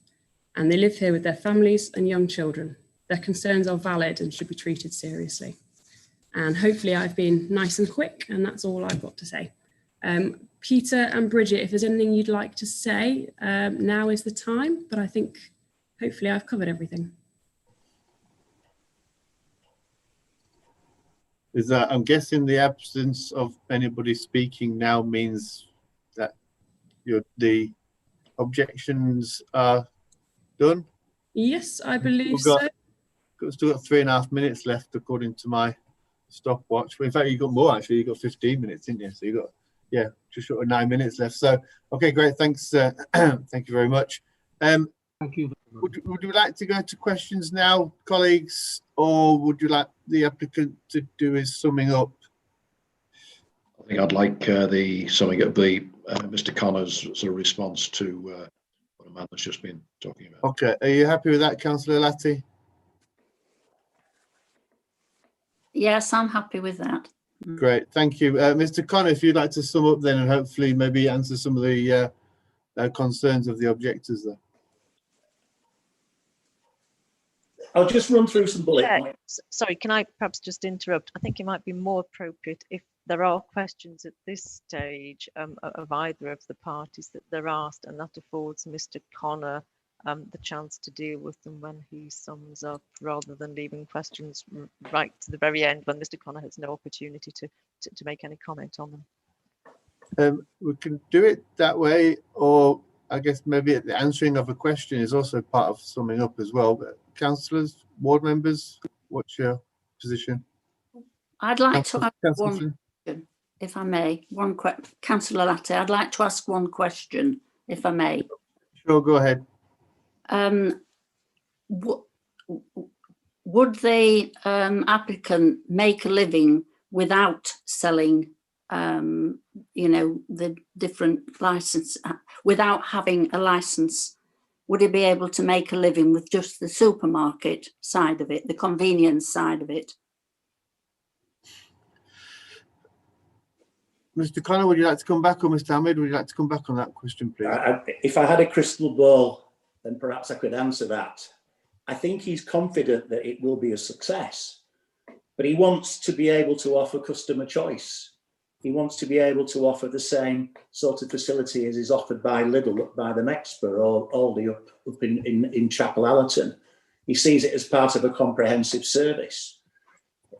and they live here with their families and young children. Their concerns are valid and should be treated seriously. And hopefully I've been nice and quick, and that's all I've got to say. Peter and Bridget, if there's anything you'd like to say, now is the time, but I think hopefully I've covered everything. Is that, I'm guessing the absence of anybody speaking now means that the objections are done? Yes, I believe so. We've still got 3.5 minutes left according to my stopwatch. In fact, you got more actually. You got 15 minutes, didn't you? So you got, yeah, just short of 9 minutes left. So okay, great. Thanks. Thank you very much. Thank you. Would you like to go to questions now, colleagues, or would you like the applicant to do his summing up? I think I'd like the summing up, Mr. Connor's sort of response to what Amanda's just been talking about. Okay, are you happy with that, Councillor Latti? Yes, I'm happy with that. Great, thank you. Mr. Connor, if you'd like to sum up then and hopefully maybe answer some of the concerns of the objectors there. I'll just run through some bullet Yeah, points. sorry, can I perhaps just interrupt? I think it might be more appropriate if there are questions at this stage of either of the parties that they're asked, and that affords Mr. Connor the chance to deal with them when he sums up, rather than leaving questions right to the very end when Mr. Connor has no opportunity to make any comment on them. We can do it that way, or I guess maybe the answering of a question is also part of summing up as well. But councillors, ward members, what's your position? I'd like to ask one question, if I may. Councillor Latte, I'd like to ask one question, if I may. Sure, go ahead. Would the applicant make a living without selling, you know, the different license, without having a license? Would he be able to make a living with just the supermarket side of it, the convenience side of it? Mr. Connor, would you like to come back, or Mr. Hamid, would you like to come back on that question, please? If I had a crystal ball, then perhaps I could answer that. I think he's confident that it will be a success, but he wants to be able to offer customer choice. He wants to be able to offer the same sort of facility as is offered by Lidl up by the Mexborough or Aldi up in Chapel Allerton. He sees it as part of a comprehensive service.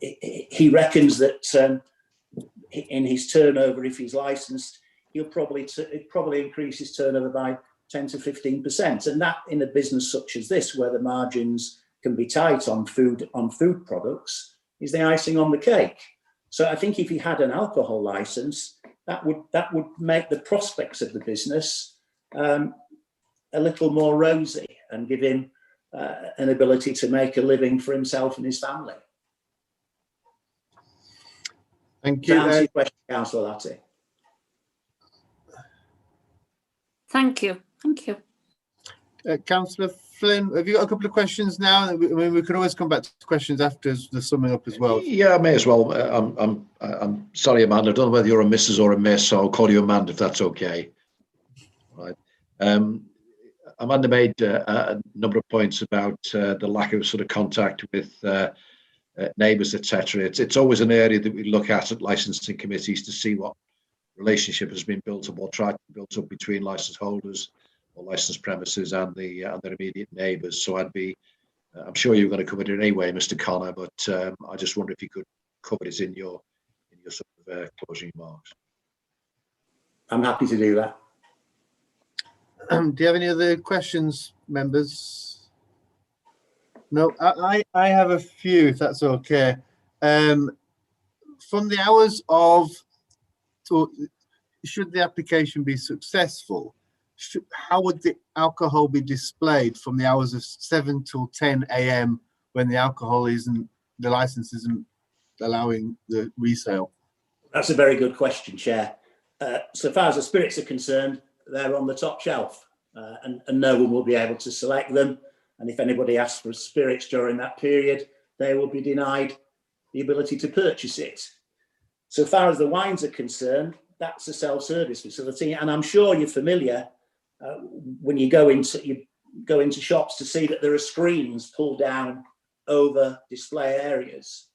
He reckons that in his turnover, if he's licensed, he'll probably increase his turnover by 10 to 15%, and that in a business such as this, where the margins can be tight on food products, is the icing on the cake. So I think if he had an alcohol license, that would make the prospects of the business a little more rosy and give him an ability to make a living for himself and his family. Thank you. To answer your question, Councillor Latti. Thank you. Thank you. Councillor Flynn, have you got a couple of questions now? I mean, we can always come back to questions after the summing up as well. Yeah, I may as well. I'm sorry, Amanda. I don't know whether you're a Mrs. or a Miss, so I'll call you Amanda if that's okay. Right. Amanda made a number of points about the lack of sort of contact with neighbours, etc. It's always an area that we look at licensing committees to see what relationship has been built up or tried to be built up between licence holders or licensed premises and their immediate neighbours. So I'm sure you're going to cover it anyway, Mr. Connor, but I just wonder if you could cover it in your sort of closing remarks. I'm happy to do that. Do you have any other questions members? No, I have a few, if that's okay. From the hours of, should the application be successful, how would the alcohol be displayed from the hours of 7 till 10 a.m. when the alcohol isn't, the license isn't allowing the resale? That's a very good question, Chair. So far as the spirits are concerned, they're on the top shelf, and no one will be able to select them. And if anybody asks for spirits during that period, they will be denied the ability to purchase it. So far as the wines are concerned, that's a self-service facility, and I'm sure you're familiar when you go into shops to see that there are screens pulled down over display areas.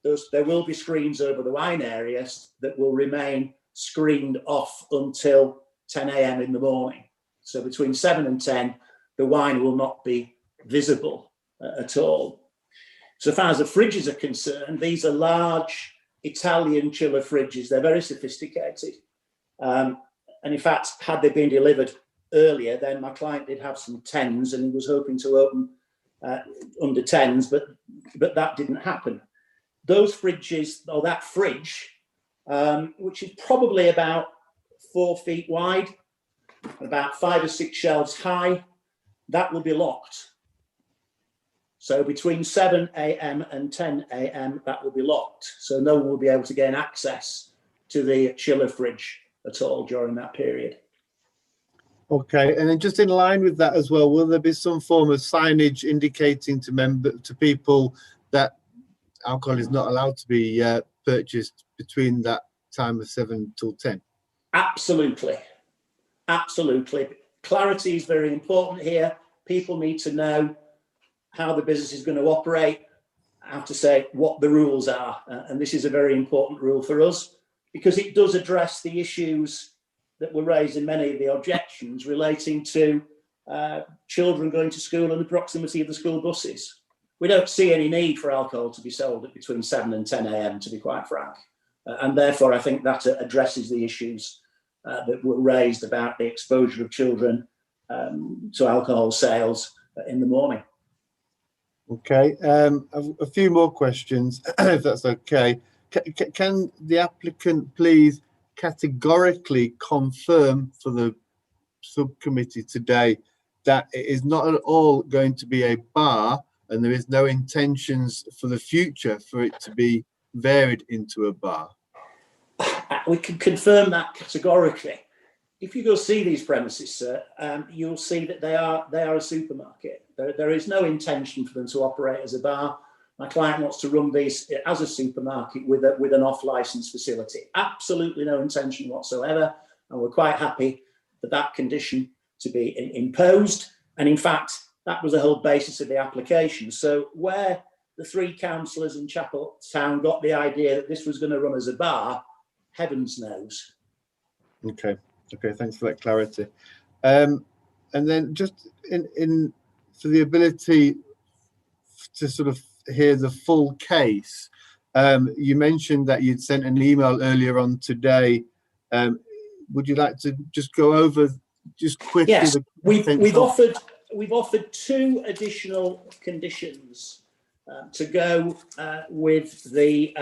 There will be screens over the wine areas that will remain screened off until 10 a.m. in the morning. So between 7 and 10, the wine will not be visible at all. So far as the fridges are concerned, these are large Italian chiller fridges. They're very sophisticated. And in fact, had they been delivered earlier, then my client did have some 10s and he was hoping to open under 10s, but that didn't happen. Those fridges, or that fridge, which is probably about 4 feet wide, about 5 or 6 shelves high, that will be locked. So between 7 a.m. and 10 a.m. that will be locked. So no one will be able to gain access to the chiller fridge at all during that period. Okay, and then just in line with that as well, will there be some form of signage indicating to people that alcohol is not allowed to be purchased between that time of 7 till 10? Absolutely. Absolutely. Clarity is very important here. People need to know how the business is going to operate, how to say what the rules are. And this is a very important rule for us because it does address the issues that were raised in many of the objections relating to children going to school and the proximity of the school buses. We don't see any need for alcohol to be sold at between 7 and 10 a.m., to be quite frank. And therefore, I think that addresses the issues that were raised about the exposure of children to alcohol sales in the morning. Okay, a few more questions, if that's okay. Can the applicant please categorically confirm for the subcommittee today that it is not at all going to be a bar and there is no intentions for the future for it to be varied into a bar? We can confirm that categorically. If you go see these premises, sir, you'll see that they are a supermarket. There is no intention for them to operate as a bar. My client wants to run these as a supermarket with an off-license facility. Absolutely no intention whatsoever, and we're quite happy for that condition to be imposed. And in fact, that was the whole basis of the application. So where the 3 councillors in Chapel Town got the idea that this was going to run as a bar, heavens knows. Okay, thanks for that clarity. And then just in for the ability to sort of hear the full case, you mentioned that you'd sent an email earlier on today. Would you like to just go over just quickly? Yes, we've offered 2 additional conditions to go with the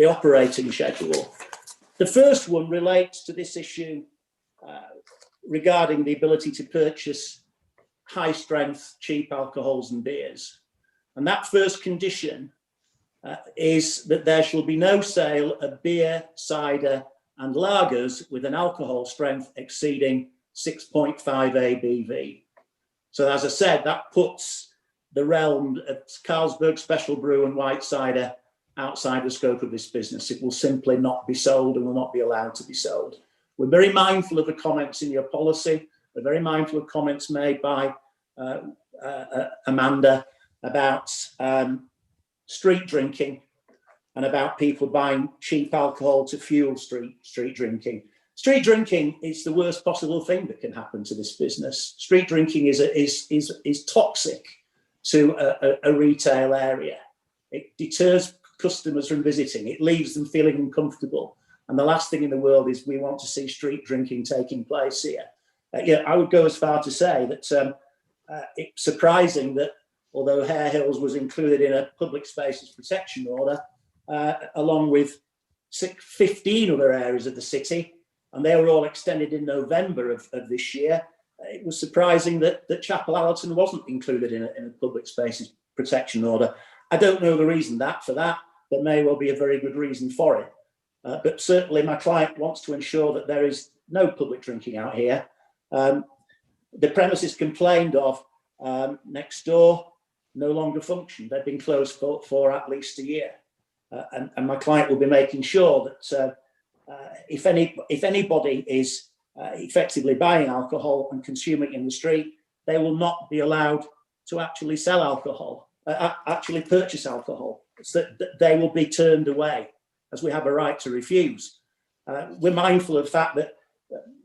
operating schedule. The first one relates to this issue regarding the ability to purchase high strength, cheap alcohols and beers. And that first condition is that there shall be no sale of beer, cider and lagers with an alcohol strength exceeding 6.5 ABV. So as I said, that puts the realm of Carlsberg, Special Brew and White Cider outside the scope of this business. It will simply not be sold and will not be allowed to be sold. We're very mindful of the comments in your policy. We're very mindful of comments made by Amanda about street drinking and about people buying cheap alcohol to fuel street drinking. Street drinking is the worst possible thing that can happen to this business. Street drinking is toxic to a retail area. It deters customers from visiting. It leaves them feeling uncomfortable. And the last thing in the world is we want to see street drinking taking place here. Yeah, I would go as far to say that it's surprising that although Hare Hills was included in a public spaces protection order, along with 15 other areas of the city, and they were all extended in November of this year, it was surprising that Chapel Allerton wasn't included in a public spaces protection order. I don't know the reason for that. There may well be a very good reason for it. But certainly my client wants to ensure that there is no public drinking out here. The premises complained of next door no longer function. They've been closed for at least a year. And my client will be making sure that if anybody is effectively buying alcohol and consuming it in the street, they will not be allowed to actually sell alcohol, actually purchase alcohol. So that they will be turned away, as we have a right to refuse. We're mindful of the fact that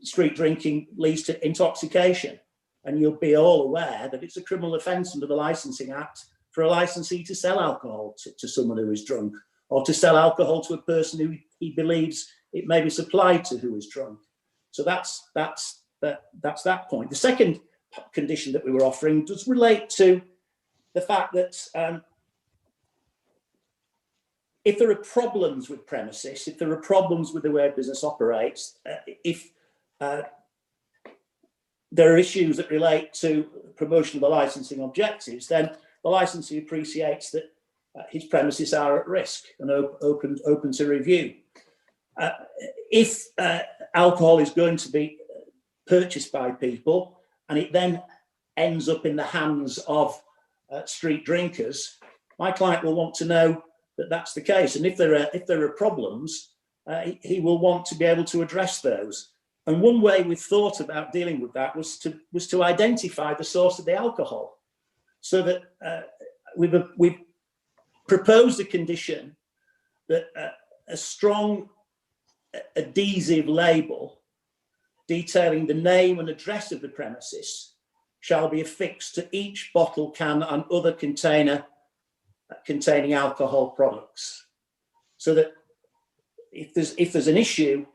street drinking leads to intoxication, and you'll be all aware that it's a criminal offence under the Licensing Act for a licensee to sell alcohol to someone who is drunk, or to sell alcohol to a person who he believes it may be supplied to who is drunk. So that's that point. The second condition that we were offering does relate to the fact that if there are problems with premises, if there are problems with the way business operates, if there are issues that relate to promotion of the licensing objectives, then the licensee appreciates that his premises are at risk and open to review. If alcohol is going to be purchased by people and it then ends up in the hands of street drinkers, my client will want to know that that's the case. And if there are problems, he will want to be able to address those. And one way we thought about dealing with that was to identify the source of the alcohol, so that we've proposed a condition that a strong adhesive label detailing the name and address of the premises shall be affixed to each bottle, can and other container containing alcohol products, so that if there's an issue,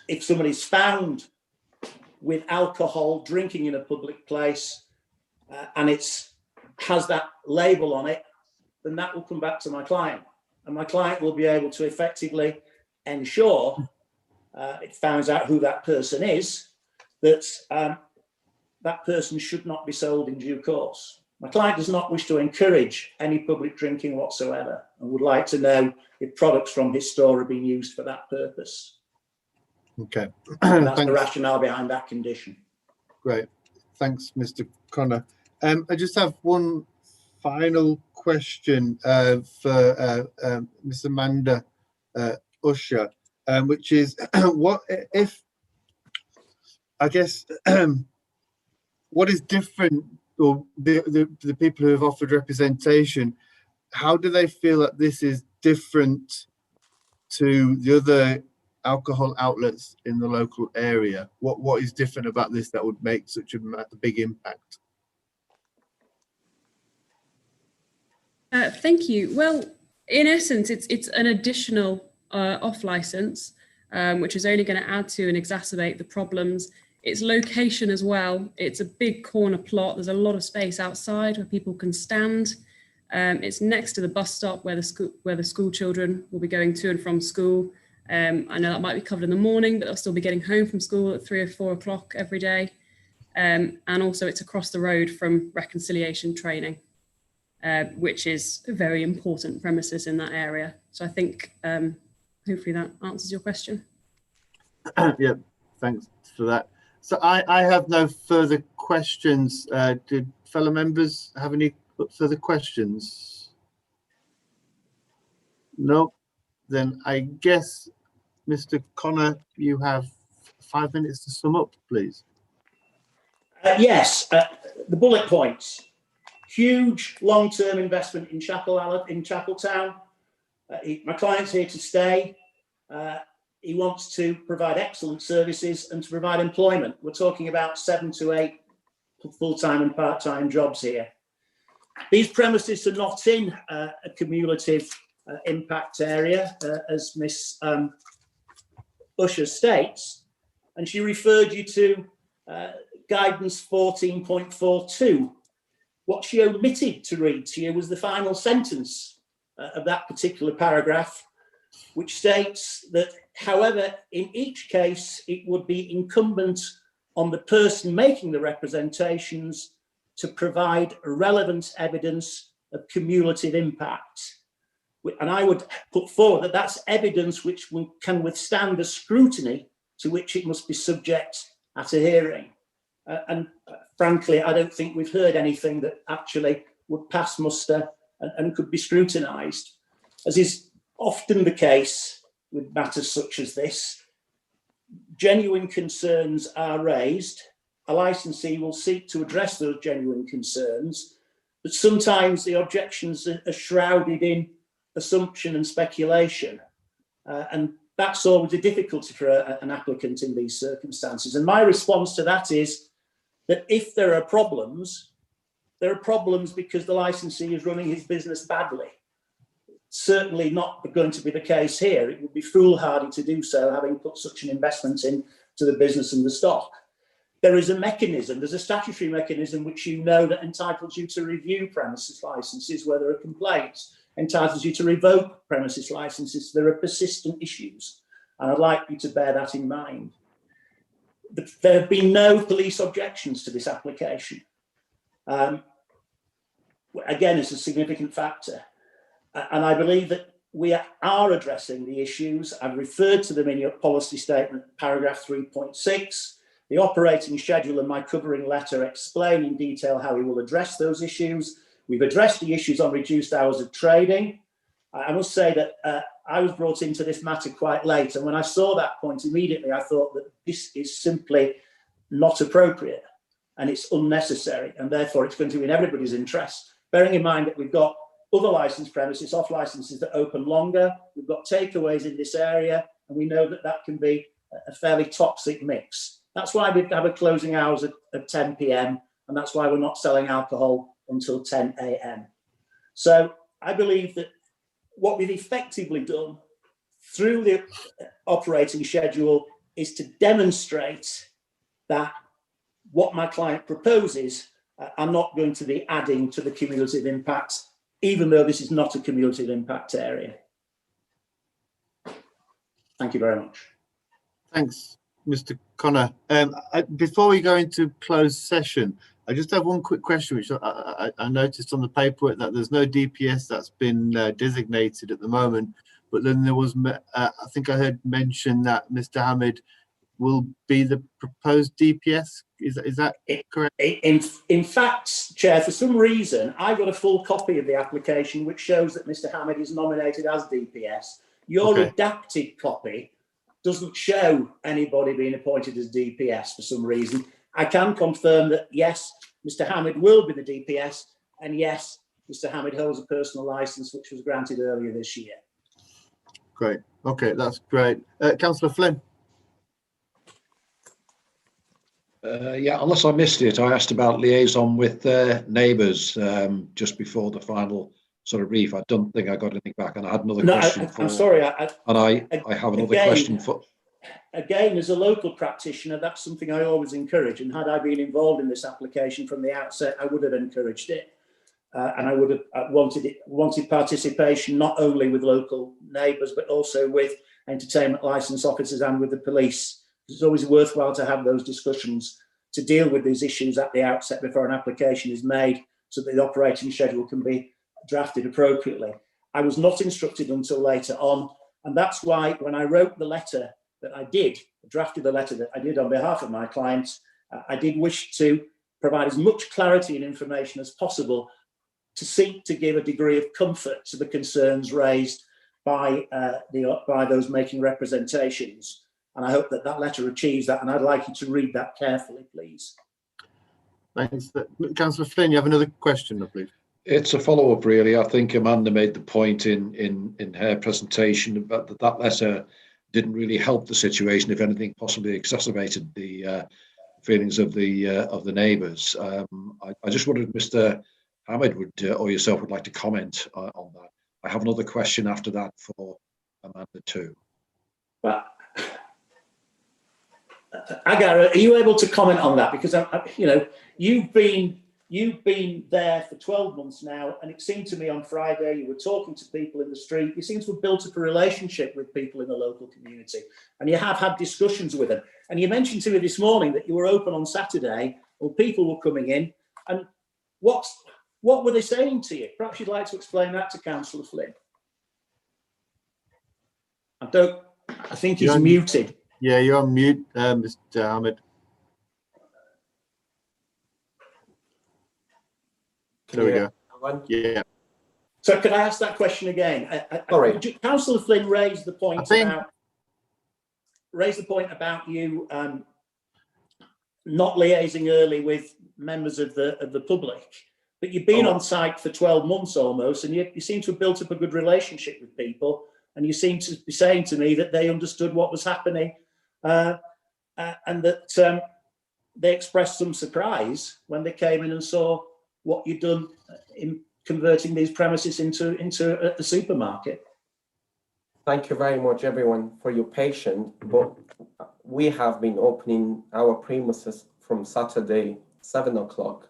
if somebody's found with alcohol drinking in a public place and has that label on it, then that will come back to my client, and my client will be able to effectively ensure it finds out who that person is, that that person should not be sold in due course. My client does not wish to encourage any public drinking whatsoever, and would like to know if products from his store are being used for that purpose. Okay. That's the rationale behind that condition. Great. Thanks, Mr. Connor. I just have one final question for Ms. Amanda Usher, which is what if, I guess, what is different, or the people who have offered representation, how do they feel that this is different to the other alcohol outlets in the local area? What is different about this that would make such a big impact? Thank you. Well, in essence, it's an additional off license, which is only going to add to and exacerbate the problems. Its location as well. It's a big corner plot. There's a lot of space outside where people can stand. It's next to the bus stop where the school children will be going to and from school. I know that might be covered in the morning, but they'll still be getting home from school at 3 or 4 o'clock every day. And also it's across the road from reconciliation training, which is a very important premises in that area. So I think hopefully that answers your question. Yeah, thanks for that. So I have no further questions. Did fellow members have any further questions? No. Then I guess, Mr. Connor, you have 5 minutes to sum up, please. Yes, the bullet points. Huge long-term investment in Chapeltown. My client's here to stay. He wants to provide excellent services and to provide employment. We're talking about 7 to 8 full-time and part-time jobs here. These premises are not in a cumulative impact area, as Miss Usher states, and she referred you to guidance 14.42. What she omitted to read to you was the final sentence of that particular paragraph, which states that, however, in each case, it would be incumbent on the person making the representations to provide relevant evidence of cumulative impact. And I would put forward that that's evidence which can withstand the scrutiny to which it must be subject at a hearing. And frankly, I don't think we've heard anything that actually would pass muster and could be scrutinised. As is often the case with matters such as this, genuine concerns are raised. A licensee will seek to address those genuine concerns, but sometimes the objections are shrouded in assumption and speculation. And that's always a difficulty for an applicant in these circumstances. And my response to that is that if there are problems because the licensee is running his business badly. Certainly not going to be the case here. It would be foolhardy to do so, having put such an investment into the business and the stock. There is a mechanism, there's a statutory mechanism which you know that entitles you to review premises licenses where there are complaints, entitles you to revoke premises licenses. There are persistent issues, and I'd like you to bear that in mind. There have been no police objections to this application. Again, it's a significant factor. And I believe that we are addressing the issues. I've referred to them in your policy statement, paragraph 3.6. The operating schedule and my covering letter explain in detail how we will address those issues. We've addressed the issues on reduced hours of trading. I must say that I was brought into this matter quite late. And when I saw that point immediately, I thought that this is simply not appropriate and it's unnecessary. And therefore, it's going to be in everybody's interest. Bearing in mind that we've got other licensed premises, off licenses that open longer. We've got takeaways in this area, and we know that that can be a fairly toxic mix. That's why we have a closing hours of 10 p.m, and that's why we're not selling alcohol until 10 a.m. So I believe that what we've effectively done through the operating schedule is to demonstrate that what my client proposes are not going to be adding to the cumulative impact, even though this is not a cumulative impact area. Thank you very much. Thanks, Mr. Connor. Before we go into closed session, I just have one quick question, which I noticed on the paperwork that there's no DPS that's been designated at the moment, but then there was, I think I heard mention that Mr. Hamid will be the proposed DPS. Is that correct? In fact, Chair, for some reason, I got a full copy of the application which shows that Mr. Hamid is nominated as DPS. Your redacted copy doesn't show anybody being appointed as DPS for some reason. I can confirm that, yes, Mr. Hamid will be the DPS, and yes, Mr. Hamid holds a personal licence which was granted earlier this year. Great. Okay, that's great. Councillor Flynn. Yeah, unless I missed it, I asked about liaison with neighbours just before the final sort of brief. I don't think I got anything back, and I had another question. I'm sorry. I have another question for. Again, as a local practitioner, that's something I always encourage. And had I been involved in this application from the outset, I would have encouraged it, and I would have wanted participation not only with local neighbours but also with entertainment licence officers and with the police. It's always worthwhile to have those discussions to deal with these issues at the outset before an application is made, so that the operating schedule can be drafted appropriately. I was not instructed until later on, and that's why when I wrote the letter that I did, drafted the letter that I did on behalf of my clients, I did wish to provide as much clarity and information as possible to seek to give a degree of comfort to the concerns raised by those making representations. And I hope that that letter achieves that, and I'd like you to read that carefully, please. Thanks. Councillor Flynn, you have another question, I believe. It's a follow-up, really. I think Amanda made the point in her presentation about that letter didn't really help the situation. If anything, possibly exacerbated the feelings of the neighbours. I just wondered if Mr. Hamid would or yourself would like to comment on that. I have another question after that for Amanda too. Well, Agar, are you able to comment on that? Because you know, you've been there for 12 months now, and it seemed to me on Friday you were talking to people in the street. You seem to have built up a relationship with people in the local community, and you have had discussions with them. And you mentioned to me this morning that you were open on Saturday, or people were coming in, and what were they saying to you? Perhaps you'd like to explain that to Councillor Flynn. I think he's muted. Yeah, you're on mute, Mr. Ahmed. There we go. Yeah. So can I ask that question again? Sorry. Councillor Flynn raised the point about you not liaising early with members of the public, but you've been on site for 12 months almost, and you seem to have built up a good relationship with people, and you seem to be saying to me that they understood what was happening, and that they expressed some surprise when they came in and saw what you've done in converting these premises into a supermarket. Thank you very much, everyone, for your patience. But we have been opening our premises from Saturday, 7 o'clock,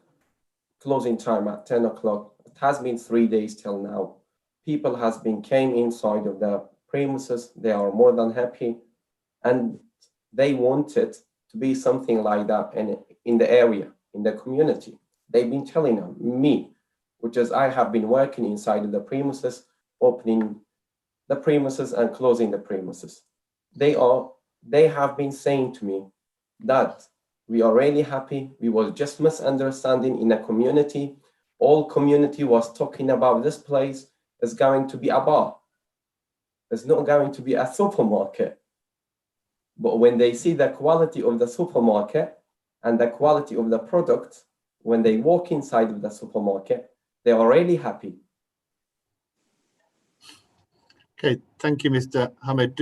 closing time at 10 o'clock. It has been 3 days till now. People came inside of the premises. They are more than happy, and they wanted to be something like that in the area, in the community. They've been telling me, which is I have been working inside of the premises, opening the premises and closing the premises. They have been saying to me that we are really happy. We was just misunderstanding in the community. All community was talking about this place is going to be a bar. It's not going to be a supermarket. But when they see the quality of the supermarket and the quality of the product, when they walk inside of the supermarket, they are really happy. Okay, thank you, Mr. Hamid.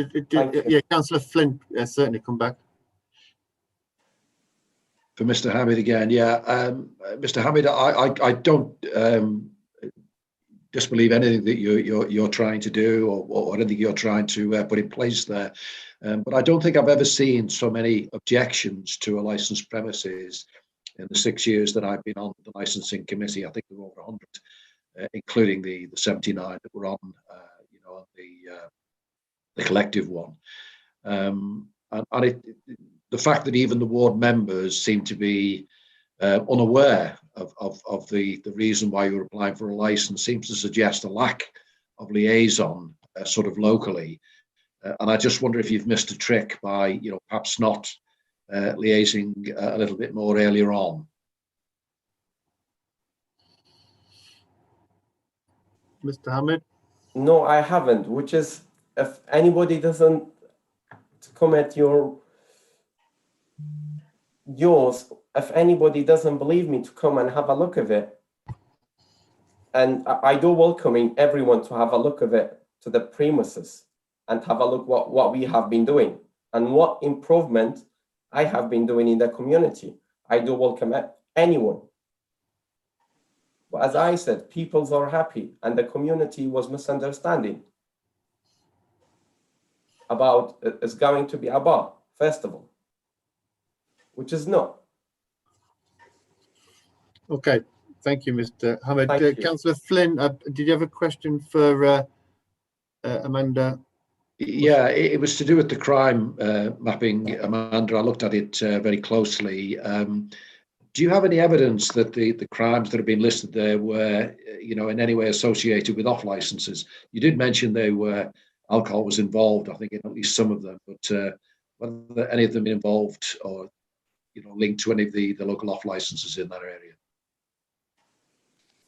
Yeah, Councillor Flynn, certainly come back. For Mr. Hamid again, yeah. Mr. Hamid, I don't disbelieve anything that you're trying to do or anything you're trying to put in place there. But I don't think I've ever seen so many objections to a licensed premises in the 6 years that I've been on the licensing committee. I think there were over 100, including the 79 that were on, the collective one. And the fact that even the ward members seem to be unaware of the reason why you're applying for a license seems to suggest a lack of liaison sort of locally. And I just wonder if you've missed a trick by, perhaps not liaising a little bit more earlier on. Mr. Hamid? No, I haven't, which is if anybody doesn't come at yours, if anybody doesn't believe me to come and have a look of it, and I do welcoming everyone to have a look of it to the premises and have a look what we have been doing and what improvement I have been doing in the community. I do welcome anyone. But as I said, people are happy and the community was misunderstanding about it's going to be a bar festival, which is not. Okay, thank you, Mr. Hamid. Councillor Flynn, did you have a question for Amanda? Yeah, it was to do with the crime mapping, Amanda. I looked at it very closely. Do you have any evidence that the crimes that have been listed there were, in any way associated with off licenses? You did mention alcohol was involved, I think, in at least some of them, but whether any of them involved or, linked to any of the local off licenses in that area?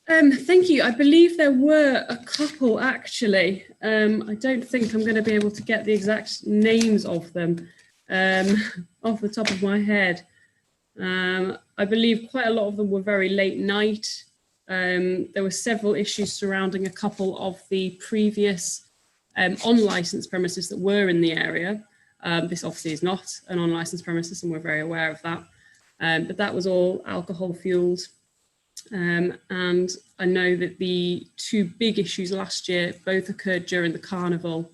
Thank you. I believe there were a couple, actually. I don't think I'm going to be able to get the exact names of them off the top of my head. I believe quite a lot of them were very late night. There were several issues surrounding a couple of the previous on-licensed premises that were in the area. This obviously is not an on-licensed premises, and we're very aware of that. But that was all alcohol fueled. And I know that the two big issues last year both occurred during the carnival.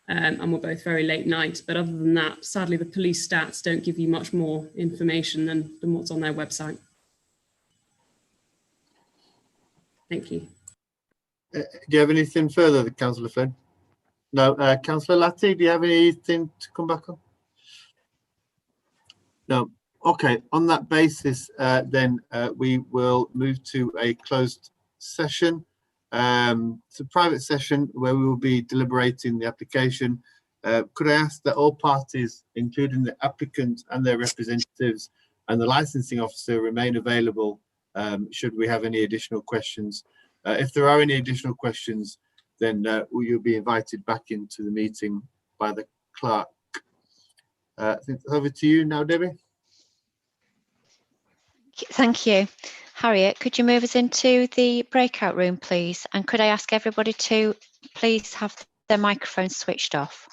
and were both very late night. But other than that, sadly, the police stats don't give you much more information than what's on their website. Thank you. Do you have anything further, Councillor Flynn? No. Councillor Latti, do you have anything to come back on? No. Okay. On that basis, then we will move to a closed session. It's a private session where we will be deliberating the application. Could I ask that all parties, including the applicant and their representatives and the licensing officer, remain available should we have any additional questions? If there are any additional questions, then you'll be invited back into the meeting by the clerk. I think over to you now, Debbie. Thank you. Harriet, could you move us into the breakout room, please? And could I ask everybody to please have their microphones switched off?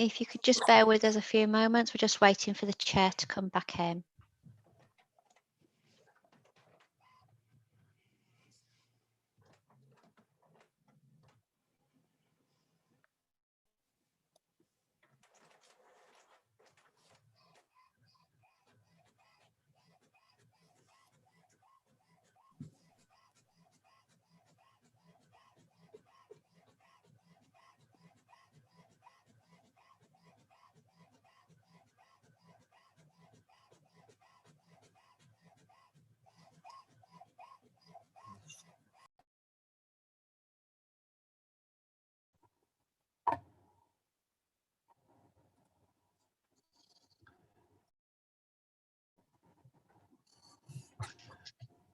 If you could just bear with us a few moments, we're just waiting for the chair to come back in.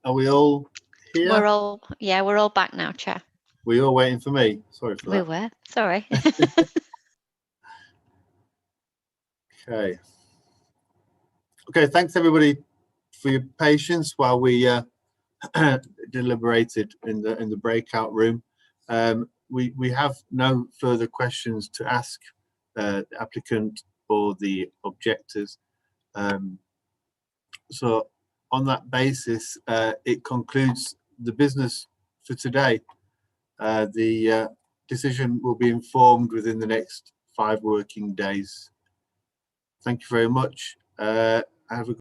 Are we all here? We're all back now, Chair. Were you all waiting for me? Sorry for We that. were, sorry. Okay. Okay, thanks everybody for your patience while we deliberated in the breakout room. We have no further questions to ask the applicant or the objectors. So on that basis, it concludes the business for today. The decision will be informed within the next 5 working days. Thank you very much. Have a